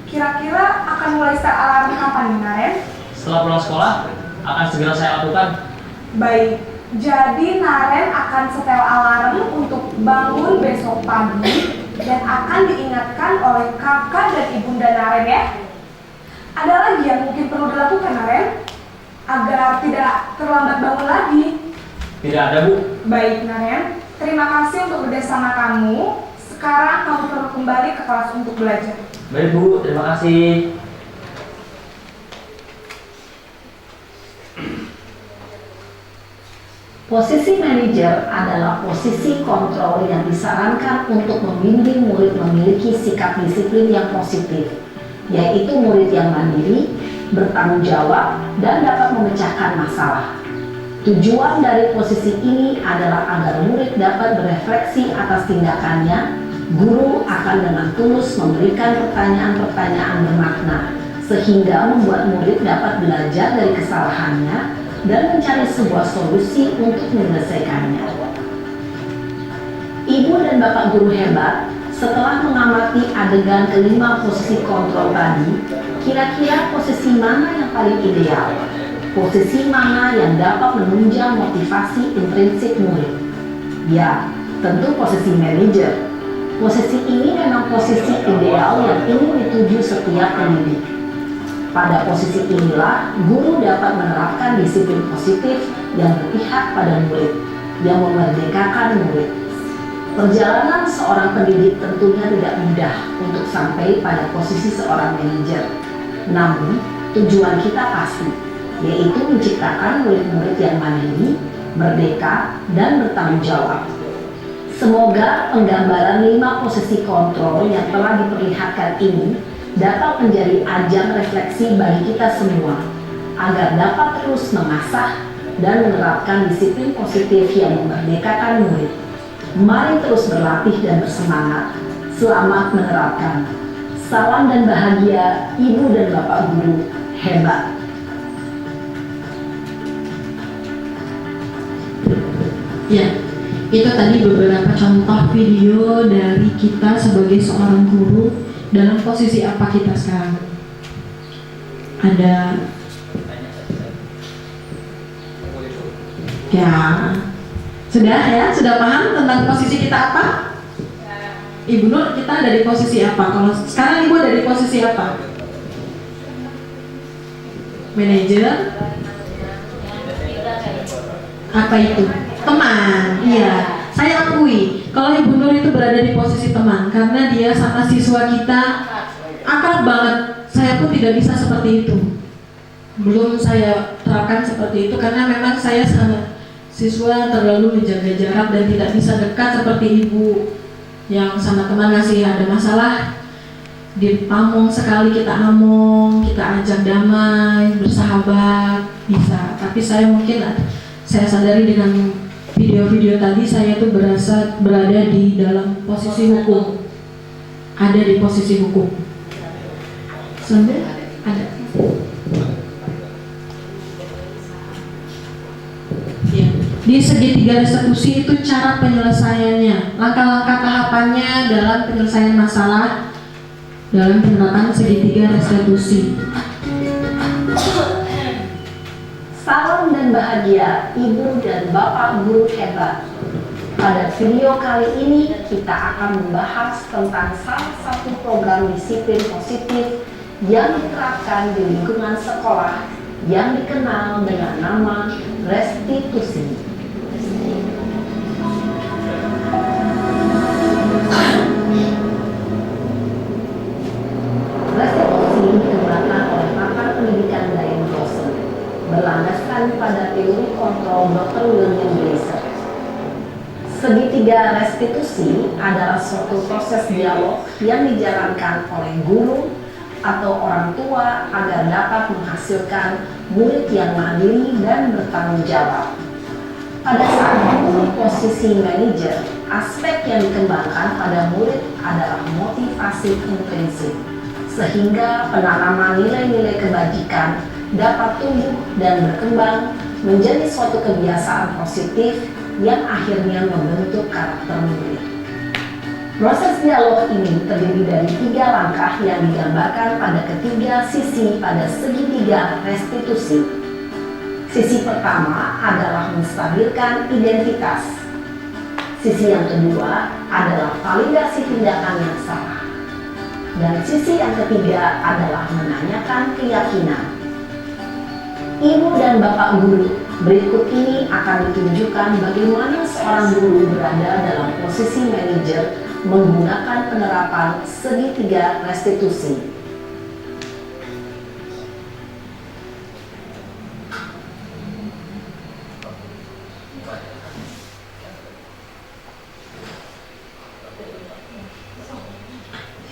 [SPEAKER 6] Kira-kira akan mulai setel alarm kapan nih Naren?
[SPEAKER 7] Setelah pulang sekolah, akan segera saya lakukan.
[SPEAKER 6] Baik, jadi Naren akan setel alarm untuk bangun besok pagi dan akan diingatkan oleh kakak dan ibunda Naren ya. Ada lagi yang mungkin perlu dilakukan Naren agar tidak terlambat bangun lagi?
[SPEAKER 7] Tidak ada, Bu.
[SPEAKER 6] Baik Naren, terima kasih untuk kerjasama kamu. Sekarang kamu perlu kembali ke kelas untuk belajar.
[SPEAKER 7] Baik, Bu. Terima kasih.
[SPEAKER 8] Posisi manajer adalah posisi kontrol yang disarankan untuk membimbing murid memiliki sikap disiplin yang positif, yaitu murid yang mandiri, bertanggung jawab, dan dapat memecahkan masalah. Tujuan dari posisi ini adalah agar murid dapat berefleksi atas tindakannya. Guru akan dengan tulus memberikan pertanyaan-pertanyaan bermakna, sehingga membuat murid dapat belajar dari kesalahannya dan mencari sebuah solusi untuk menyelesaikannya. Ibu dan bapak guru hebat, setelah mengamati adegan kelima posisi kontrol tadi, kira-kira posisi mana yang paling ideal? Posisi mana yang dapat menunjang motivasi intrinsik murid? Ya, tentu posisi manajer. Posisi ini memang posisi ideal yang ingin dituju setiap pendidik. Pada posisi inilah, guru dapat menerapkan disiplin positif yang berpihak pada murid, yang memerdekakan murid. Perjalanan seorang pendidik tentunya tidak mudah untuk sampai pada posisi seorang manajer. Namun, tujuan kita pasti, yaitu menciptakan murid-murid yang mandiri, merdeka, dan bertanggung jawab. Semoga penggambaran 5 posisi kontrol yang telah diperlihatkan ini dapat menjadi ajang refleksi bagi kita semua, agar dapat terus mengasah dan menerapkan disiplin positif yang memerdekakan murid. Mari terus berlatih dan bersemangat. Selamat menerapkan. Salam dan bahagia Ibu dan Bapak Guru hebat.
[SPEAKER 4] Ya, itu tadi beberapa contoh video dari kita sebagai seorang guru dalam posisi apa kita sekarang. Ada ya, sudah paham tentang posisi kita apa? Ibu Nur, kita ada di posisi apa? Kalau sekarang Ibu ada di posisi apa? Manajer? Apa itu? Teman, iya. Saya akui kalau Ibu Nur itu berada di posisi teman karena dia sama siswa kita akrab banget. Saya pun tidak bisa seperti itu. Belum saya terapkan seperti itu karena memang saya sama siswa terlalu menjaga jarak dan tidak bisa dekat seperti Ibu yang sama teman ngasih ada masalah dipamong sekali kita among, kita ajak damai, bersahabat bisa. Tapi saya sadari dengan video-video tadi saya tuh berada di dalam posisi hukum, ada di posisi hukum. Sampai ada. Ya. Di segitiga restitusi itu cara penyelesaiannya, langkah-langkah tahapannya dalam penyelesaian masalah dalam penerapan segitiga restitusi.
[SPEAKER 8] Salam dan bahagia Ibu dan Bapak Guru hebat. Pada video kali ini kita akan membahas tentang salah satu program disiplin positif yang diterapkan di lingkungan sekolah yang dikenal dengan nama restitusi. Restitusi dikembangkan oleh pakar pendidikan Brian Johnson berlandaskan berdasarkan pada teori kontrol Dr. William Glasser. Segitiga restitusi adalah suatu proses dialog yang dijalankan oleh guru atau orang tua agar dapat menghasilkan murid yang mandiri dan bertanggung jawab. Pada saat guru posisi manajer, aspek yang dikembangkan pada murid adalah motivasi intrinsik, sehingga penanaman nilai-nilai kebajikan dapat tumbuh dan berkembang menjadi suatu kebiasaan positif yang akhirnya membentuk karakter murid. Proses dialog ini terdiri dari 3 langkah yang digambarkan pada ketiga sisi pada segitiga restitusi. Sisi pertama adalah menstabilkan identitas. Sisi yang kedua adalah validasi tindakan yang salah. Dan sisi yang ketiga adalah menanyakan keyakinan. Ibu dan Bapak guru, berikut ini akan ditunjukkan bagaimana seorang guru berada dalam posisi manajer menggunakan penerapan segitiga restitusi.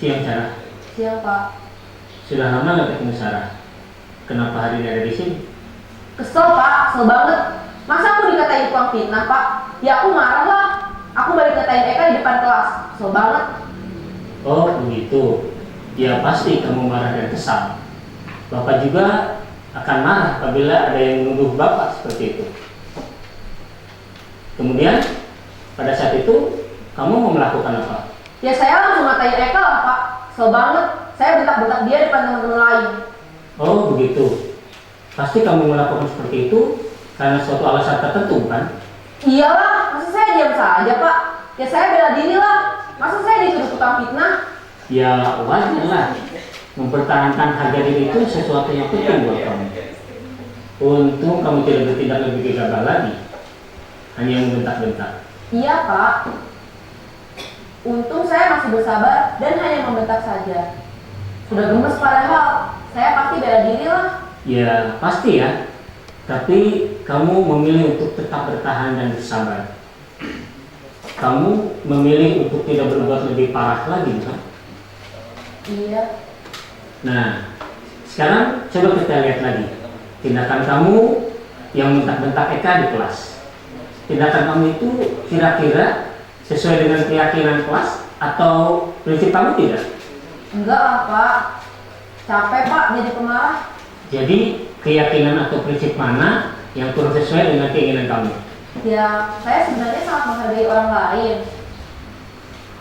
[SPEAKER 7] Siang Sarah.
[SPEAKER 6] Siang Pak.
[SPEAKER 7] Sudah lama nggak ketemu Sarah? Kenapa hari ini ada di sini?
[SPEAKER 6] Kesel Pak, kesel banget. Masa aku dikatain tukang fitnah Pak? Ya aku marah lah. Aku balik katain Eka di depan kelas. Kesel banget.
[SPEAKER 7] Oh begitu. Ya pasti kamu marah dan kesal. Bapak juga akan marah apabila ada yang menuduh Bapak seperti itu. Kemudian pada saat itu kamu mau melakukan apa?
[SPEAKER 6] Ya saya langsung ngatain Eka lah Pak. Kesel banget. Saya bentak-bentak dia depan teman-teman lain.
[SPEAKER 7] Oh begitu. Pasti kamu melakukan seperti itu karena suatu alasan tertentu kan?
[SPEAKER 6] Iyalah, masa saya diam saja Pak? Ya saya bela diri lah. Masa saya dituduh tukang fitnah?
[SPEAKER 7] Ya wajar lah. Mempertahankan harga diri itu sesuatu yang penting buat kamu. Untung kamu tidak bertindak lebih gegabah lagi. Hanya membentak-bentak.
[SPEAKER 6] Iya Pak. Untung saya masih bersabar dan hanya membentak saja. Sudah gemes padahal. Saya pasti bela diri lah.
[SPEAKER 7] Ya pasti ya. Tapi kamu memilih untuk tetap bertahan dan bersabar. Kamu memilih untuk tidak berbuat lebih parah lagi kan?
[SPEAKER 6] Iya.
[SPEAKER 7] Nah, sekarang coba kita lihat lagi tindakan kamu yang bentak-bentak Eka di kelas. Tindakan kamu itu kira-kira sesuai dengan keyakinan kelas atau prinsip kamu tidak?
[SPEAKER 6] Enggak lah Pak. Capek Pak jadi pemarah.
[SPEAKER 7] Jadi keyakinan atau prinsip mana yang kurang sesuai dengan keinginan kamu?
[SPEAKER 6] Ya, saya sebenarnya sangat menghargai orang lain.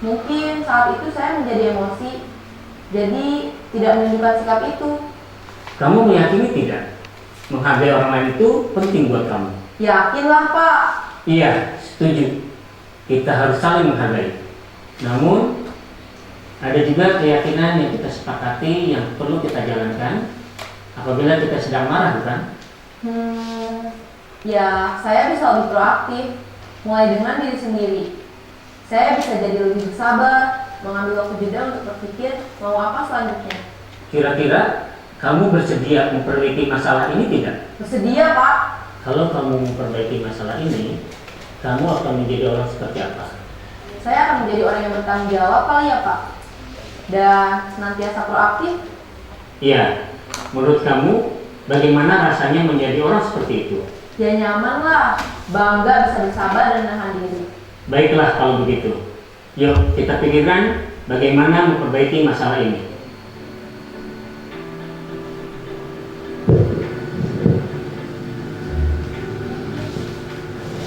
[SPEAKER 6] Mungkin saat itu saya menjadi emosi, jadi tidak menunjukkan sikap itu.
[SPEAKER 7] Kamu meyakini tidak? Menghargai orang lain itu penting buat kamu.
[SPEAKER 6] Yakinlah Pak.
[SPEAKER 7] Iya, setuju. Kita harus saling menghargai. Namun, ada juga keyakinan yang kita sepakati yang perlu kita jalankan apabila kita sedang marah, bukan?
[SPEAKER 6] Ya, saya bisa lebih proaktif, mulai dengan diri sendiri. Saya bisa jadi lebih bersabar, mengambil waktu jeda untuk berpikir mau apa selanjutnya.
[SPEAKER 7] Kira-kira kamu bersedia memperbaiki masalah ini tidak?
[SPEAKER 6] Bersedia Pak.
[SPEAKER 7] Kalau kamu memperbaiki masalah ini, kamu akan menjadi orang seperti apa?
[SPEAKER 6] Saya akan menjadi orang yang bertanggung jawab kali ya Pak. Dan senantiasa proaktif.
[SPEAKER 7] Iya, menurut kamu bagaimana rasanya menjadi orang seperti itu?
[SPEAKER 6] Ya nyaman lah, bangga bisa bersabar dan menahan diri.
[SPEAKER 7] Baiklah kalau begitu. Yuk kita pikirkan bagaimana memperbaiki masalah ini.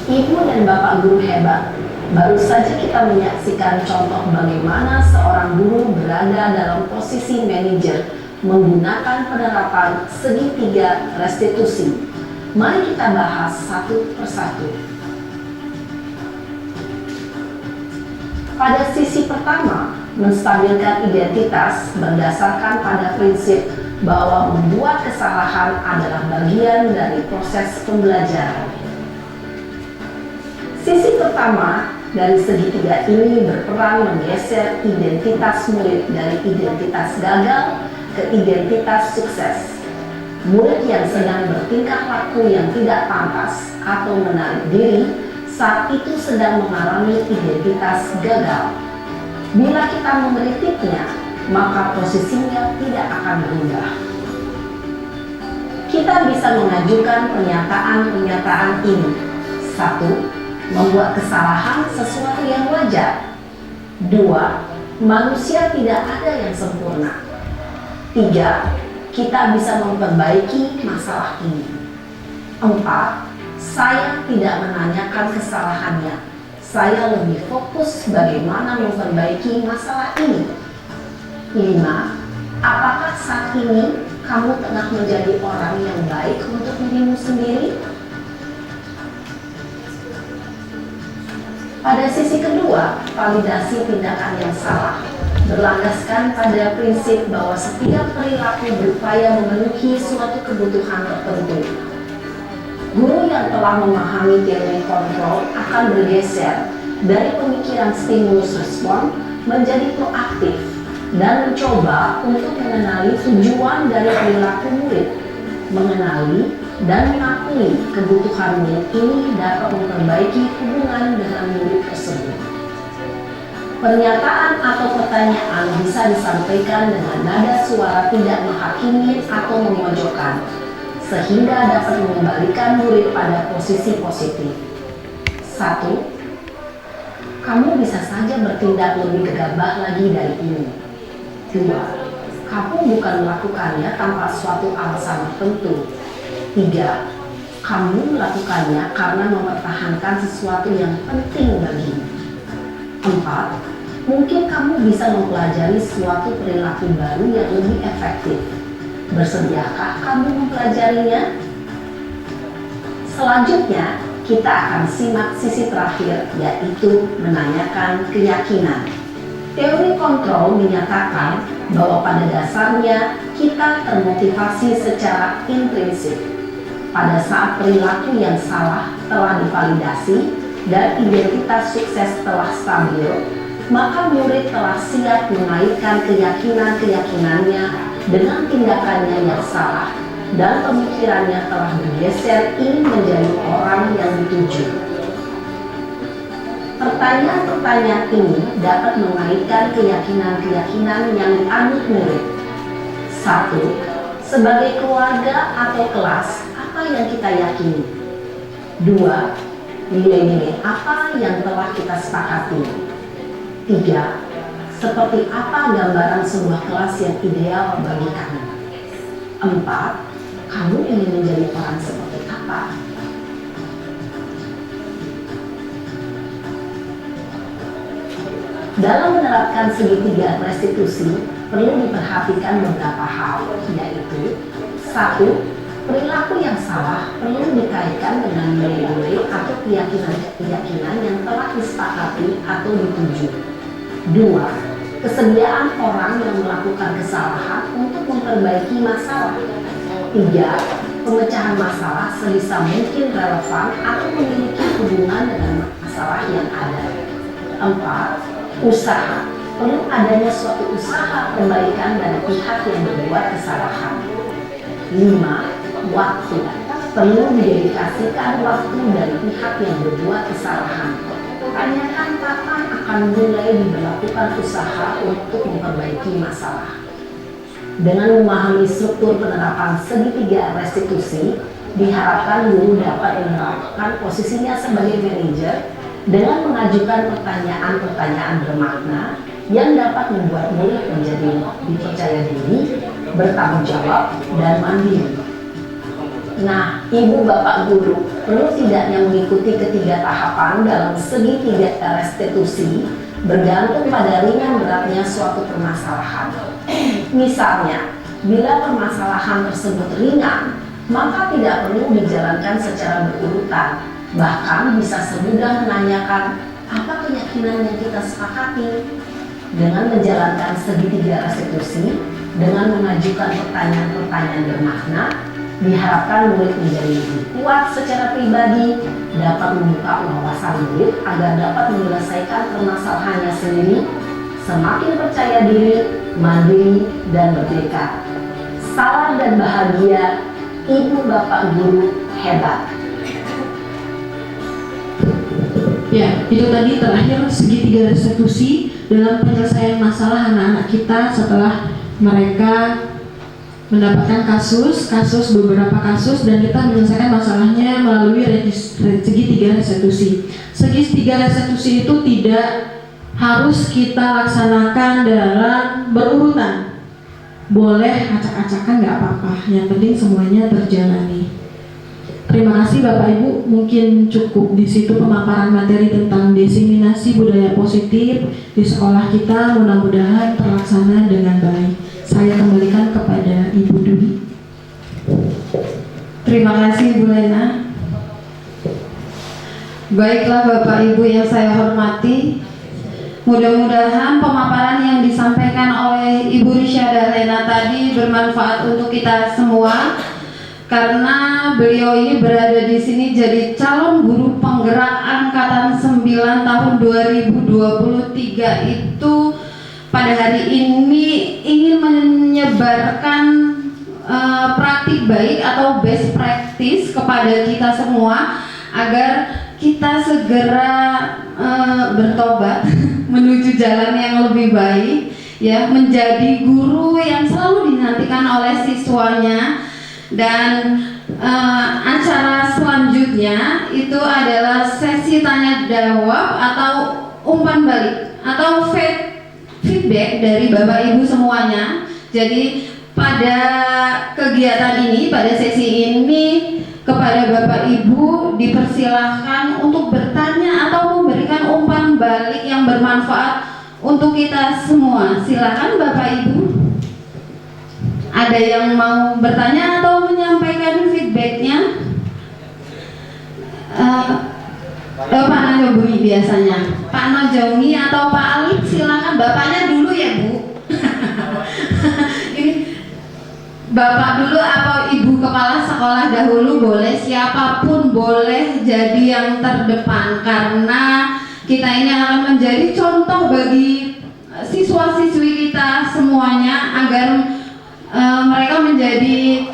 [SPEAKER 8] Ibu dan Bapak guru hebat. Baru saja kita menyaksikan contoh bagaimana seorang guru berada dalam posisi manajer menggunakan penerapan segitiga restitusi. Mari kita bahas satu persatu. Pada sisi pertama, menstabilkan identitas berdasarkan pada prinsip bahwa membuat kesalahan adalah bagian dari proses pembelajaran. Sisi pertama dari segitiga ini berperan menggeser identitas murid dari identitas gagal ke identitas sukses. Murid yang sedang bertingkah laku yang tidak pantas atau menarik diri saat itu sedang mengalami identitas gagal. Bila kita mengkritiknya, maka posisinya tidak akan berubah. Kita bisa mengajukan pernyataan-pernyataan ini. 1. Membuat kesalahan sesuatu yang wajar. 2. Manusia tidak ada yang sempurna. 3. Kita bisa memperbaiki masalah ini. 4. Saya tidak menanyakan kesalahannya. Saya lebih fokus bagaimana memperbaiki masalah ini. 5. Apakah saat ini kamu tengah menjadi orang yang baik untuk dirimu sendiri? Pada sisi kedua, validasi tindakan yang salah berlandaskan pada prinsip bahwa setiap perilaku berupaya memenuhi suatu kebutuhan tertentu. Guru yang telah memahami teori kontrol akan bergeser dari pemikiran stimulus respon menjadi proaktif dan mencoba untuk mengenali tujuan dari perilaku murid. Mengenali dan mengakui kebutuhan murid ini dapat memperbaiki hubungan dengan murid tersebut. Pernyataan atau pertanyaan bisa disampaikan dengan nada suara tidak menghakimi atau memojokkan, sehingga dapat mengembalikan murid pada posisi positif. 1. Kamu bisa saja bertindak lebih gegabah lagi dari ini. 2. Kamu bukan melakukannya tanpa suatu alasan tertentu. 3. Kamu melakukannya karena mempertahankan sesuatu yang penting bagimu. 4. Mungkin kamu bisa mempelajari suatu perilaku baru yang lebih efektif. Bersediakah kamu mempelajarinya? Selanjutnya, kita akan simak sisi terakhir, yaitu menanyakan keyakinan. Teori kontrol menyatakan bahwa pada dasarnya kita termotivasi secara intrinsik. Pada saat perilaku yang salah telah divalidasi dan identitas sukses telah stabil, maka murid telah siap mengaitkan keyakinan-keyakinannya dengan tindakannya yang salah dan pemikirannya telah bergeser ingin menjadi orang yang dituju. Pertanyaan-pertanyaan ini dapat mengaitkan keyakinan-keyakinan yang dianut murid. 1. Sebagai keluarga atau kelas, apa yang kita yakini? 2. Nilai-nilai apa yang telah kita sepakati? 3. Seperti apa gambaran sebuah kelas yang ideal bagi kamu? 4. Kamu ingin menjadi orang seperti apa? Dalam menerapkan segitiga restitusi, perlu diperhatikan beberapa hal, yaitu 1. Perilaku yang salah perlu dikaitkan dengan nilai-nilai atau keyakinan-keyakinan yang telah disepakati atau dituju. 2. Kesediaan orang yang melakukan kesalahan untuk memperbaiki masalah. 3. Pemecahan masalah sebisa mungkin relevan atau memiliki hubungan dengan masalah yang ada. 4. Usaha. Perlu adanya suatu usaha perbaikan dari pihak yang berbuat kesalahan. 5. Waktu. Perlu didedikasikan waktu dari pihak yang berbuat kesalahan. Tanyakan kapan akan mulai diberlakukan usaha untuk memperbaiki masalah. Dengan memahami struktur penerapan segitiga restitusi, diharapkan guru dapat menerapkan posisinya sebagai manajer dengan mengajukan pertanyaan-pertanyaan bermakna yang dapat membuat murid menjadi dipercaya diri, bertanggung jawab, dan mandiri. Nah, ibu bapak guru perlu tidaknya mengikuti ketiga tahapan dalam segitiga restitusi bergantung pada ringan beratnya suatu permasalahan. Misalnya, bila permasalahan tersebut ringan, maka tidak perlu dijalankan secara berurutan. Bahkan bisa semudah menanyakan apa keyakinan yang kita sepakati. Dengan menjalankan segitiga restitusi, dengan mengajukan pertanyaan-pertanyaan bermakna, diharapkan murid menjadi lebih kuat secara pribadi, dapat membuka wawasan murid agar dapat menyelesaikan permasalahannya sendiri, semakin percaya diri, mandiri, dan merdeka. Salam dan bahagia Ibu bapak guru hebat.
[SPEAKER 4] Ya, itu tadi terakhir segitiga restitusi dalam penyelesaian masalah anak-anak kita setelah mereka mendapatkan beberapa kasus, dan kita menyelesaikan masalahnya melalui segitiga restitusi. Segitiga restitusi itu tidak harus kita laksanakan dalam berurutan. Boleh acak-acakan, nggak apa-apa. Yang penting semuanya terjalani. Terima kasih Bapak Ibu, mungkin cukup di situ pemaparan materi tentang diseminasi budaya positif di sekolah kita, mudah-mudahan terlaksana dengan baik. Saya kembalikan kepada Ibu Dwi.
[SPEAKER 1] Terima kasih Bu Lena. Baiklah Bapak Ibu yang saya hormati, mudah-mudahan pemaparan yang disampaikan oleh Ibu Risyada Lena tadi bermanfaat untuk kita semua, karena beliau ini berada di sini jadi calon guru penggerak angkatan 9 tahun 2023 itu pada hari ini ingin menyebarkan praktik baik atau best practice kepada kita semua agar kita segera bertobat menuju jalan yang lebih baik, ya, menjadi guru yang selalu dinantikan oleh siswanya. Dan acara selanjutnya itu adalah sesi tanya jawab atau umpan balik atau feedback dari Bapak Ibu semuanya. Jadi pada kegiatan ini, pada sesi ini, kepada Bapak Ibu dipersilahkan untuk bertanya atau memberikan umpan balik yang bermanfaat untuk kita semua. Silakan Bapak Ibu. Ada yang mau bertanya atau menyampaikan feedbacknya? Pak Najomi biasanya. Pak Najomi atau Pak Alif, silakan. Bapaknya dulu ya Bu. Ini Bapak dulu atau Ibu Kepala Sekolah dahulu, boleh, siapapun boleh jadi yang terdepan, karena kita ini akan menjadi contoh bagi siswa-siswi kita semuanya agar mereka menjadi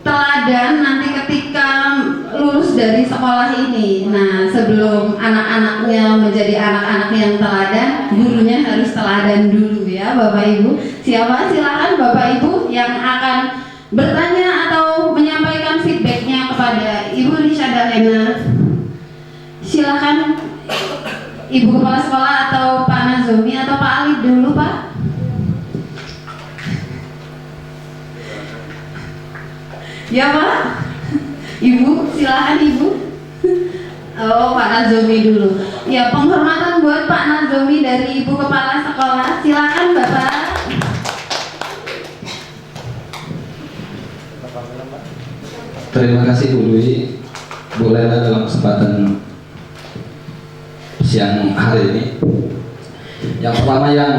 [SPEAKER 1] teladan nanti ketika lulus dari sekolah ini. Nah, sebelum anak-anaknya menjadi anak-anak yang teladan, gurunya harus teladan dulu ya Bapak Ibu. Siapa? Silakan Bapak Ibu yang akan bertanya atau menyampaikan feedbacknya kepada Ibu Risyada Lena. Silakan Ibu Kepala Sekolah atau Pak Nazomi atau Pak Alif dulu Pak. Ya Pak, Ibu, silakan Ibu. Oh, Pak Nazomi dulu. Ya, penghormatan buat Pak Nazomi dari Ibu Kepala Sekolah. Silakan Bapak.
[SPEAKER 9] Terima kasih Bu Dwi, Bu Lena dalam kesempatan siang hari ini. Yang pertama yang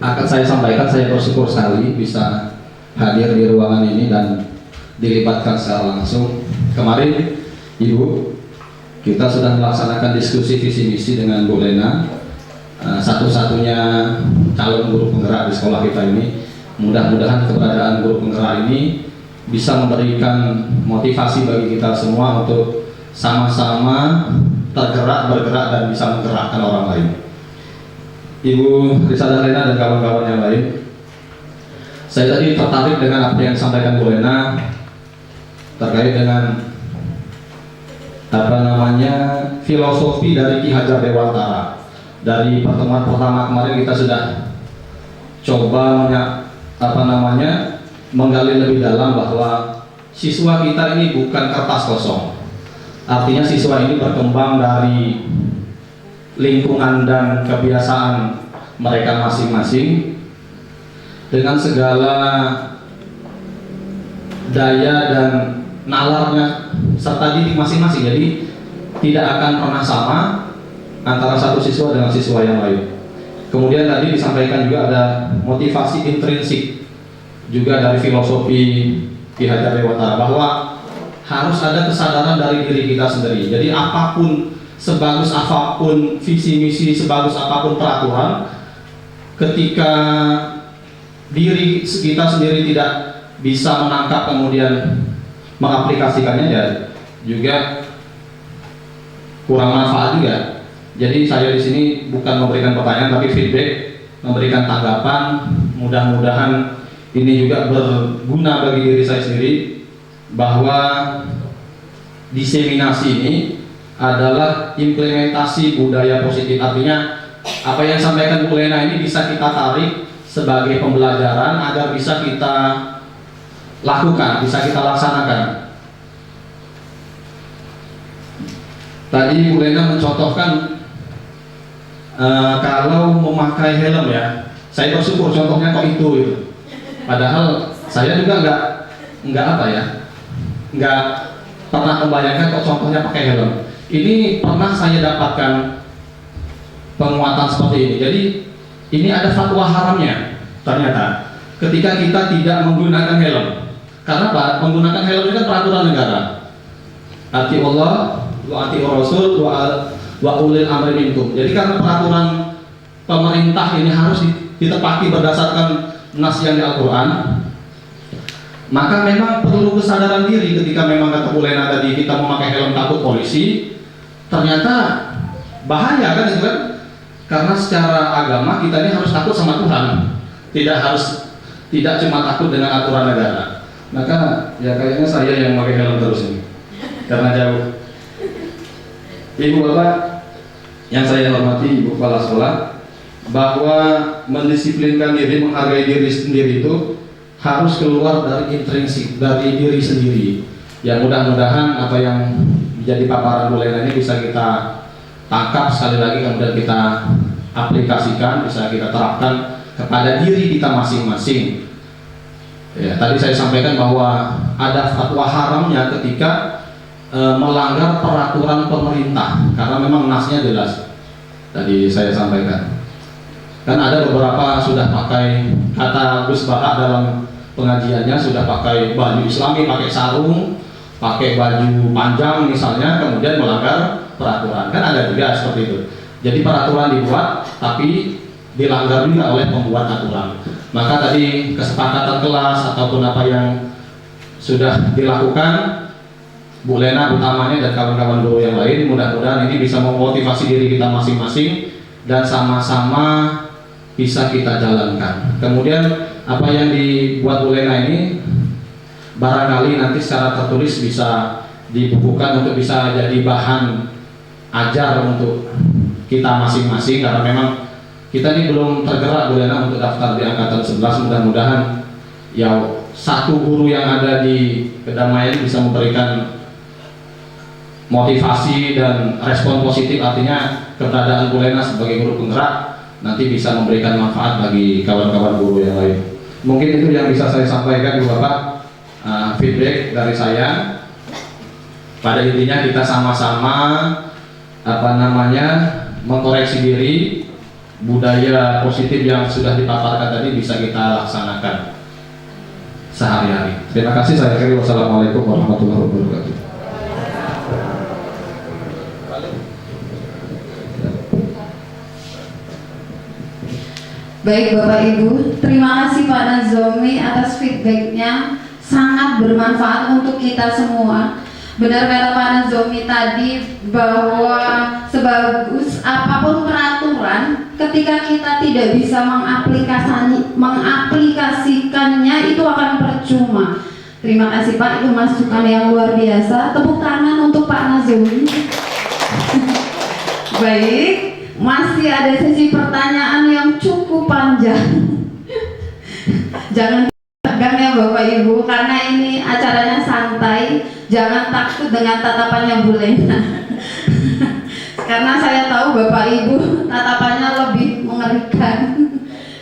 [SPEAKER 9] akan saya sampaikan, saya bersyukur sekali bisa hadir di ruangan ini dan dilibatkan secara langsung. Kemarin Ibu, kita sudah melaksanakan diskusi visi misi dengan Bu Lena, satu-satunya calon guru penggerak di sekolah kita ini. Mudah-mudahan keberadaan guru penggerak ini bisa memberikan motivasi bagi kita semua untuk sama-sama tergerak, bergerak, dan bisa menggerakkan orang lain. Ibu Risyada Lena dan kawan-kawan yang lain, saya tadi tertarik dengan apa yang disampaikan Bu Lena terkait dengan filosofi dari Ki Hajar Dewantara. Dari pertemuan pertama kemarin kita sudah coba menggali lebih dalam bahwa siswa kita ini bukan kertas kosong. Artinya siswa ini berkembang dari lingkungan dan kebiasaan mereka masing-masing dengan segala daya dan nalarnya serta didik masing-masing. Jadi tidak akan pernah sama antara satu siswa dengan siswa yang lain. Kemudian tadi disampaikan juga ada motivasi intrinsik juga dari filosofi Ki Hajar Dewantara, bahwa harus ada kesadaran dari diri kita sendiri. Jadi apapun, sebagus apapun visi misi, sebagus apapun peraturan, ketika diri kita sendiri tidak bisa menangkap kemudian mengaplikasikannya ya juga kurang manfaat juga. Jadi saya di sini bukan memberikan pertanyaan tapi feedback, memberikan tanggapan. Mudah-mudahan ini juga berguna bagi diri saya sendiri, bahwa diseminasi ini adalah implementasi budaya positif. Artinya apa yang disampaikan Bu Lena ini bisa kita tarik sebagai pembelajaran agar bisa kita lakukan, bisa kita laksanakan. Tadi Bu Lena mencontohkan kalau memakai helm ya, saya bersyukur contohnya kok itu gitu. Padahal saya juga nggak apa ya, nggak pernah membayangkan kok contohnya pakai helm. Ini pernah saya dapatkan penguatan seperti ini. Jadi ini ada fatwa haramnya ternyata ketika kita tidak menggunakan helm. Karena apa? Menggunakan helm itu kan peraturan negara. Ati Allah wa ati Rasul wa ulil amri minkum. Jadi karena peraturan pemerintah ini harus ditepati berdasarkan nas yang di Al-Quran, maka memang perlu kesadaran diri ketika memang kata Bu Lena tadi kita memakai helm takut polisi, ternyata bahaya kan itu kan? Karena secara agama kita ini harus takut sama Tuhan, tidak cuma takut dengan aturan negara. Maka ya kayaknya saya yang memakai helm terus ini karena jauh. Ibu Bapak yang saya hormati, Ibu Kepala Sekolah, bahwa mendisiplinkan diri, menghargai diri sendiri itu harus keluar dari intrinsik, dari diri sendiri. Ya mudah-mudahan apa yang menjadi paparan Bu Lena ini bisa kita tangkap sekali lagi, kemudian kita aplikasikan, bisa kita terapkan kepada diri kita masing-masing. Ya, tadi saya sampaikan bahwa ada fatwa haramnya ketika melanggar peraturan pemerintah, karena memang nasnya jelas. Tadi saya sampaikan. Kan ada beberapa sudah pakai, kata Gus Baha dalam pengajiannya, sudah pakai baju Islami, pakai sarung, pakai baju panjang misalnya, kemudian melanggar peraturan. Kan ada juga seperti itu. Jadi peraturan dibuat tapi dilanggar juga oleh pembuat aturan. Maka tadi kesepakatan kelas ataupun apa yang sudah dilakukan Bu Lena utamanya dan kawan-kawan guru yang lain, mudah-mudahan ini bisa memotivasi diri kita masing-masing dan sama-sama bisa kita jalankan. Kemudian apa yang dibuat Bu Lena ini barangkali nanti secara tertulis bisa dibukukan untuk bisa jadi bahan ajar untuk kita masing-masing, karena memang kita ini belum tergerak Bu Lena untuk daftar di angkatan 11. Mudah-mudahan ya satu guru yang ada di Kedamaian bisa memberikan motivasi dan respon positif, artinya keberadaan Bu Lena sebagai guru penggerak nanti bisa memberikan manfaat bagi kawan-kawan guru yang lain. Mungkin itu yang bisa saya sampaikan Bu Bapak, feedback dari saya. Pada intinya kita sama-sama mengkoreksi diri, budaya positif yang sudah dipaparkan tadi bisa kita laksanakan sehari-hari. Terima kasih, saya akhiri. Wassalamualaikum warahmatullahi wabarakatuh.
[SPEAKER 1] Baik Bapak Ibu, terima kasih Pak Nazomi atas feedbacknya, sangat bermanfaat untuk kita semua. Benar kata Pak Nazomi tadi bahwa sebagus apapun peraturan, ketika kita tidak bisa mengaplikasikannya itu akan percuma. Terima kasih Pak, itu masukan yang luar biasa. Tepuk tangan untuk Pak Nazomi. Baik, masih ada sesi pertanyaan yang cukup panjang. Jangan tegang ya Bapak Ibu, karena ini acaranya santai. Jangan takut dengan tatapannya Bu Lena. Karena saya tahu Bapak Ibu tatapannya lebih mengerikan.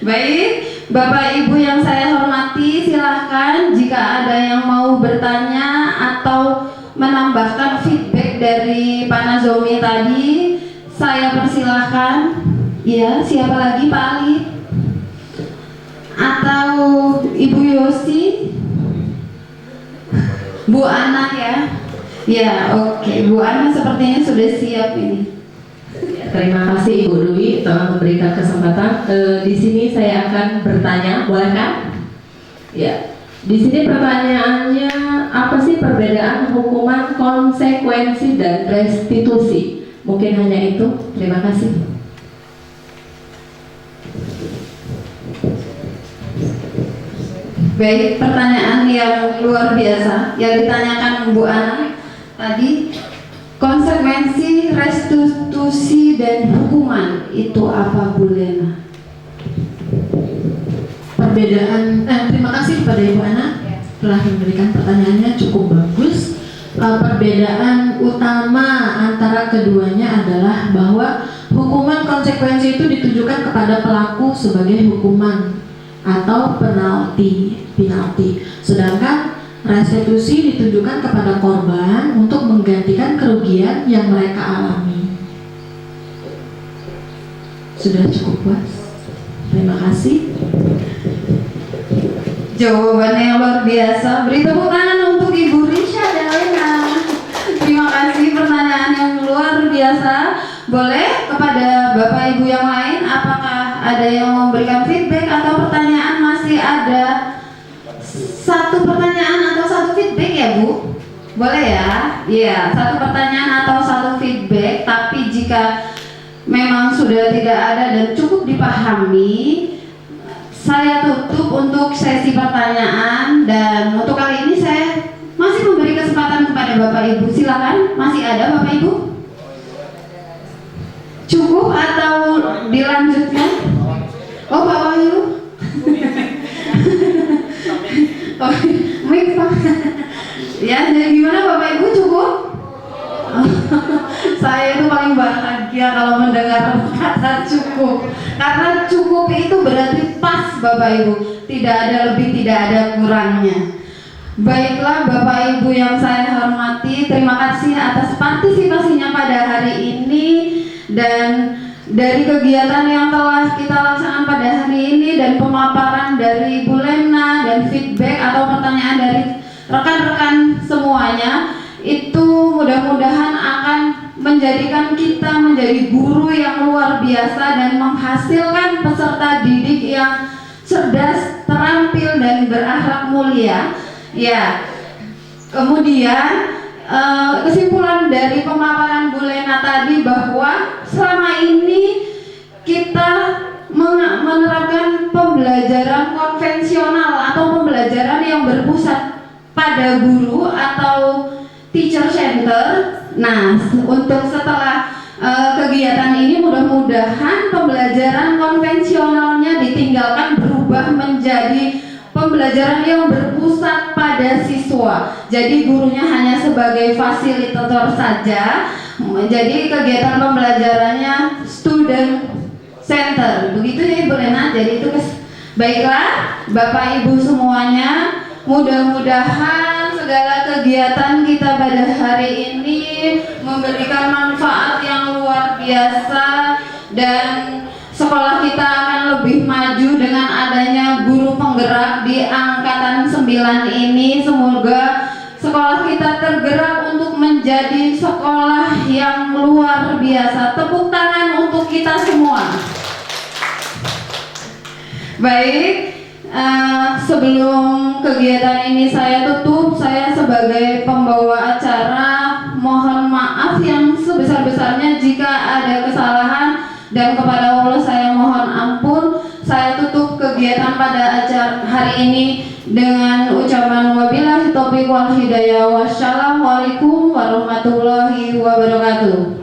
[SPEAKER 1] Baik, Bapak Ibu yang saya hormati, silahkan jika ada yang mau bertanya atau menambahkan feedback dari Pak Nazomi tadi, saya persilahkan. Ya, siapa lagi, Pak Ali? Atau Ibu Yosi? Bu Ana ya? Ya, oke. Bu Ana sepertinya sudah siap ini.
[SPEAKER 10] Terima kasih Ibu Dwi telah memberikan kesempatan. Di sini saya akan bertanya, boleh kan? Ya. Di sini pertanyaannya, apa sih perbedaan hukuman, konsekuensi, dan restitusi? Mungkin hanya itu. Terima kasih.
[SPEAKER 1] Baik, pertanyaan yang luar biasa yang ditanyakan Bu Ana tadi. Konsekuensi, restitusi, dan hukuman itu apa, Bu Lena?
[SPEAKER 4] Perbedaan, terima kasih kepada Ibu Ana telah memberikan pertanyaannya, cukup bagus. Perbedaan utama antara keduanya adalah bahwa hukuman konsekuensi itu ditujukan kepada pelaku sebagai hukuman atau penalti. Sedangkan restitusi ditujukan kepada korban untuk menggantikan kerugian yang mereka alami. Sudah cukup puas? Terima kasih.
[SPEAKER 1] Jawabannya yang luar biasa. Beri tepuk tangan untuk Ibu Risha Dalena. Terima kasih, pertanyaan yang luar biasa. Boleh kepada Bapak Ibu yang lain, apakah ada yang memberikan feedback atau pertanyaan? Masih ada satu pertanyaan atau satu feedback ya Bu? Boleh ya? Iya, satu pertanyaan atau satu feedback. Tapi jika memang sudah tidak ada dan cukup dipahami, saya tutup untuk sesi pertanyaan. Dan untuk kali ini saya masih memberi kesempatan kepada Bapak Ibu. Silakan, masih ada Bapak Ibu? Cukup atau dilanjutkan? Oh, Pak Wahyu. Oh, baik Pak. Ya, jadi gimana Bapak Ibu, cukup? Saya itu paling bahagia kalau mendengar kata cukup, karena cukup itu berarti pas Bapak Ibu, tidak ada lebih, tidak ada kurangnya. Baiklah Bapak Ibu yang saya hormati, terima kasih atas partisipasinya pada hari ini. Dan dari kegiatan yang telah kita laksanakan pada hari ini dan pemaparan dari Bu Lena dan feedback atau pertanyaan dari rekan-rekan semuanya, itu mudah-mudahan akan menjadikan kita menjadi guru yang luar biasa dan menghasilkan peserta didik yang cerdas, terampil, dan berakhlak mulia. Ya, kemudian kesimpulan dari pemaparan Bu Lena tadi bahwa selama ini kita menerapkan pembelajaran konvensional atau pembelajaran yang berpusat pada guru atau teacher center. Nah, untuk setelah kegiatan ini mudah-mudahan pembelajaran konvensionalnya ditinggalkan, berubah menjadi pembelajaran yang berpusat pada siswa. Jadi gurunya hanya sebagai fasilitator saja. Jadi kegiatan pembelajarannya student center. Begitu ya Ibu Lena. Jadi itu baiklah Bapak Ibu semuanya, mudah-mudahan segala kegiatan kita pada hari ini memberikan manfaat yang luar biasa dan sekolah kita akan lebih maju dengan adanya guru penggerak di angkatan 9 ini. Semoga sekolah kita tergerak untuk menjadi sekolah yang luar biasa. Tepuk tangan untuk kita semua. Baik, sebelum kegiatan ini saya tutup, saya sebagai pembawa acara mohon maaf yang sebesar-besarnya jika ada kesalahan, dan kepada Allah saya mohon ampun. Saya tutup kegiatan pada acara hari ini dengan ucapan wabillahi taufiq wal hidayah. Wassalamualaikum warahmatullahi wabarakatuh.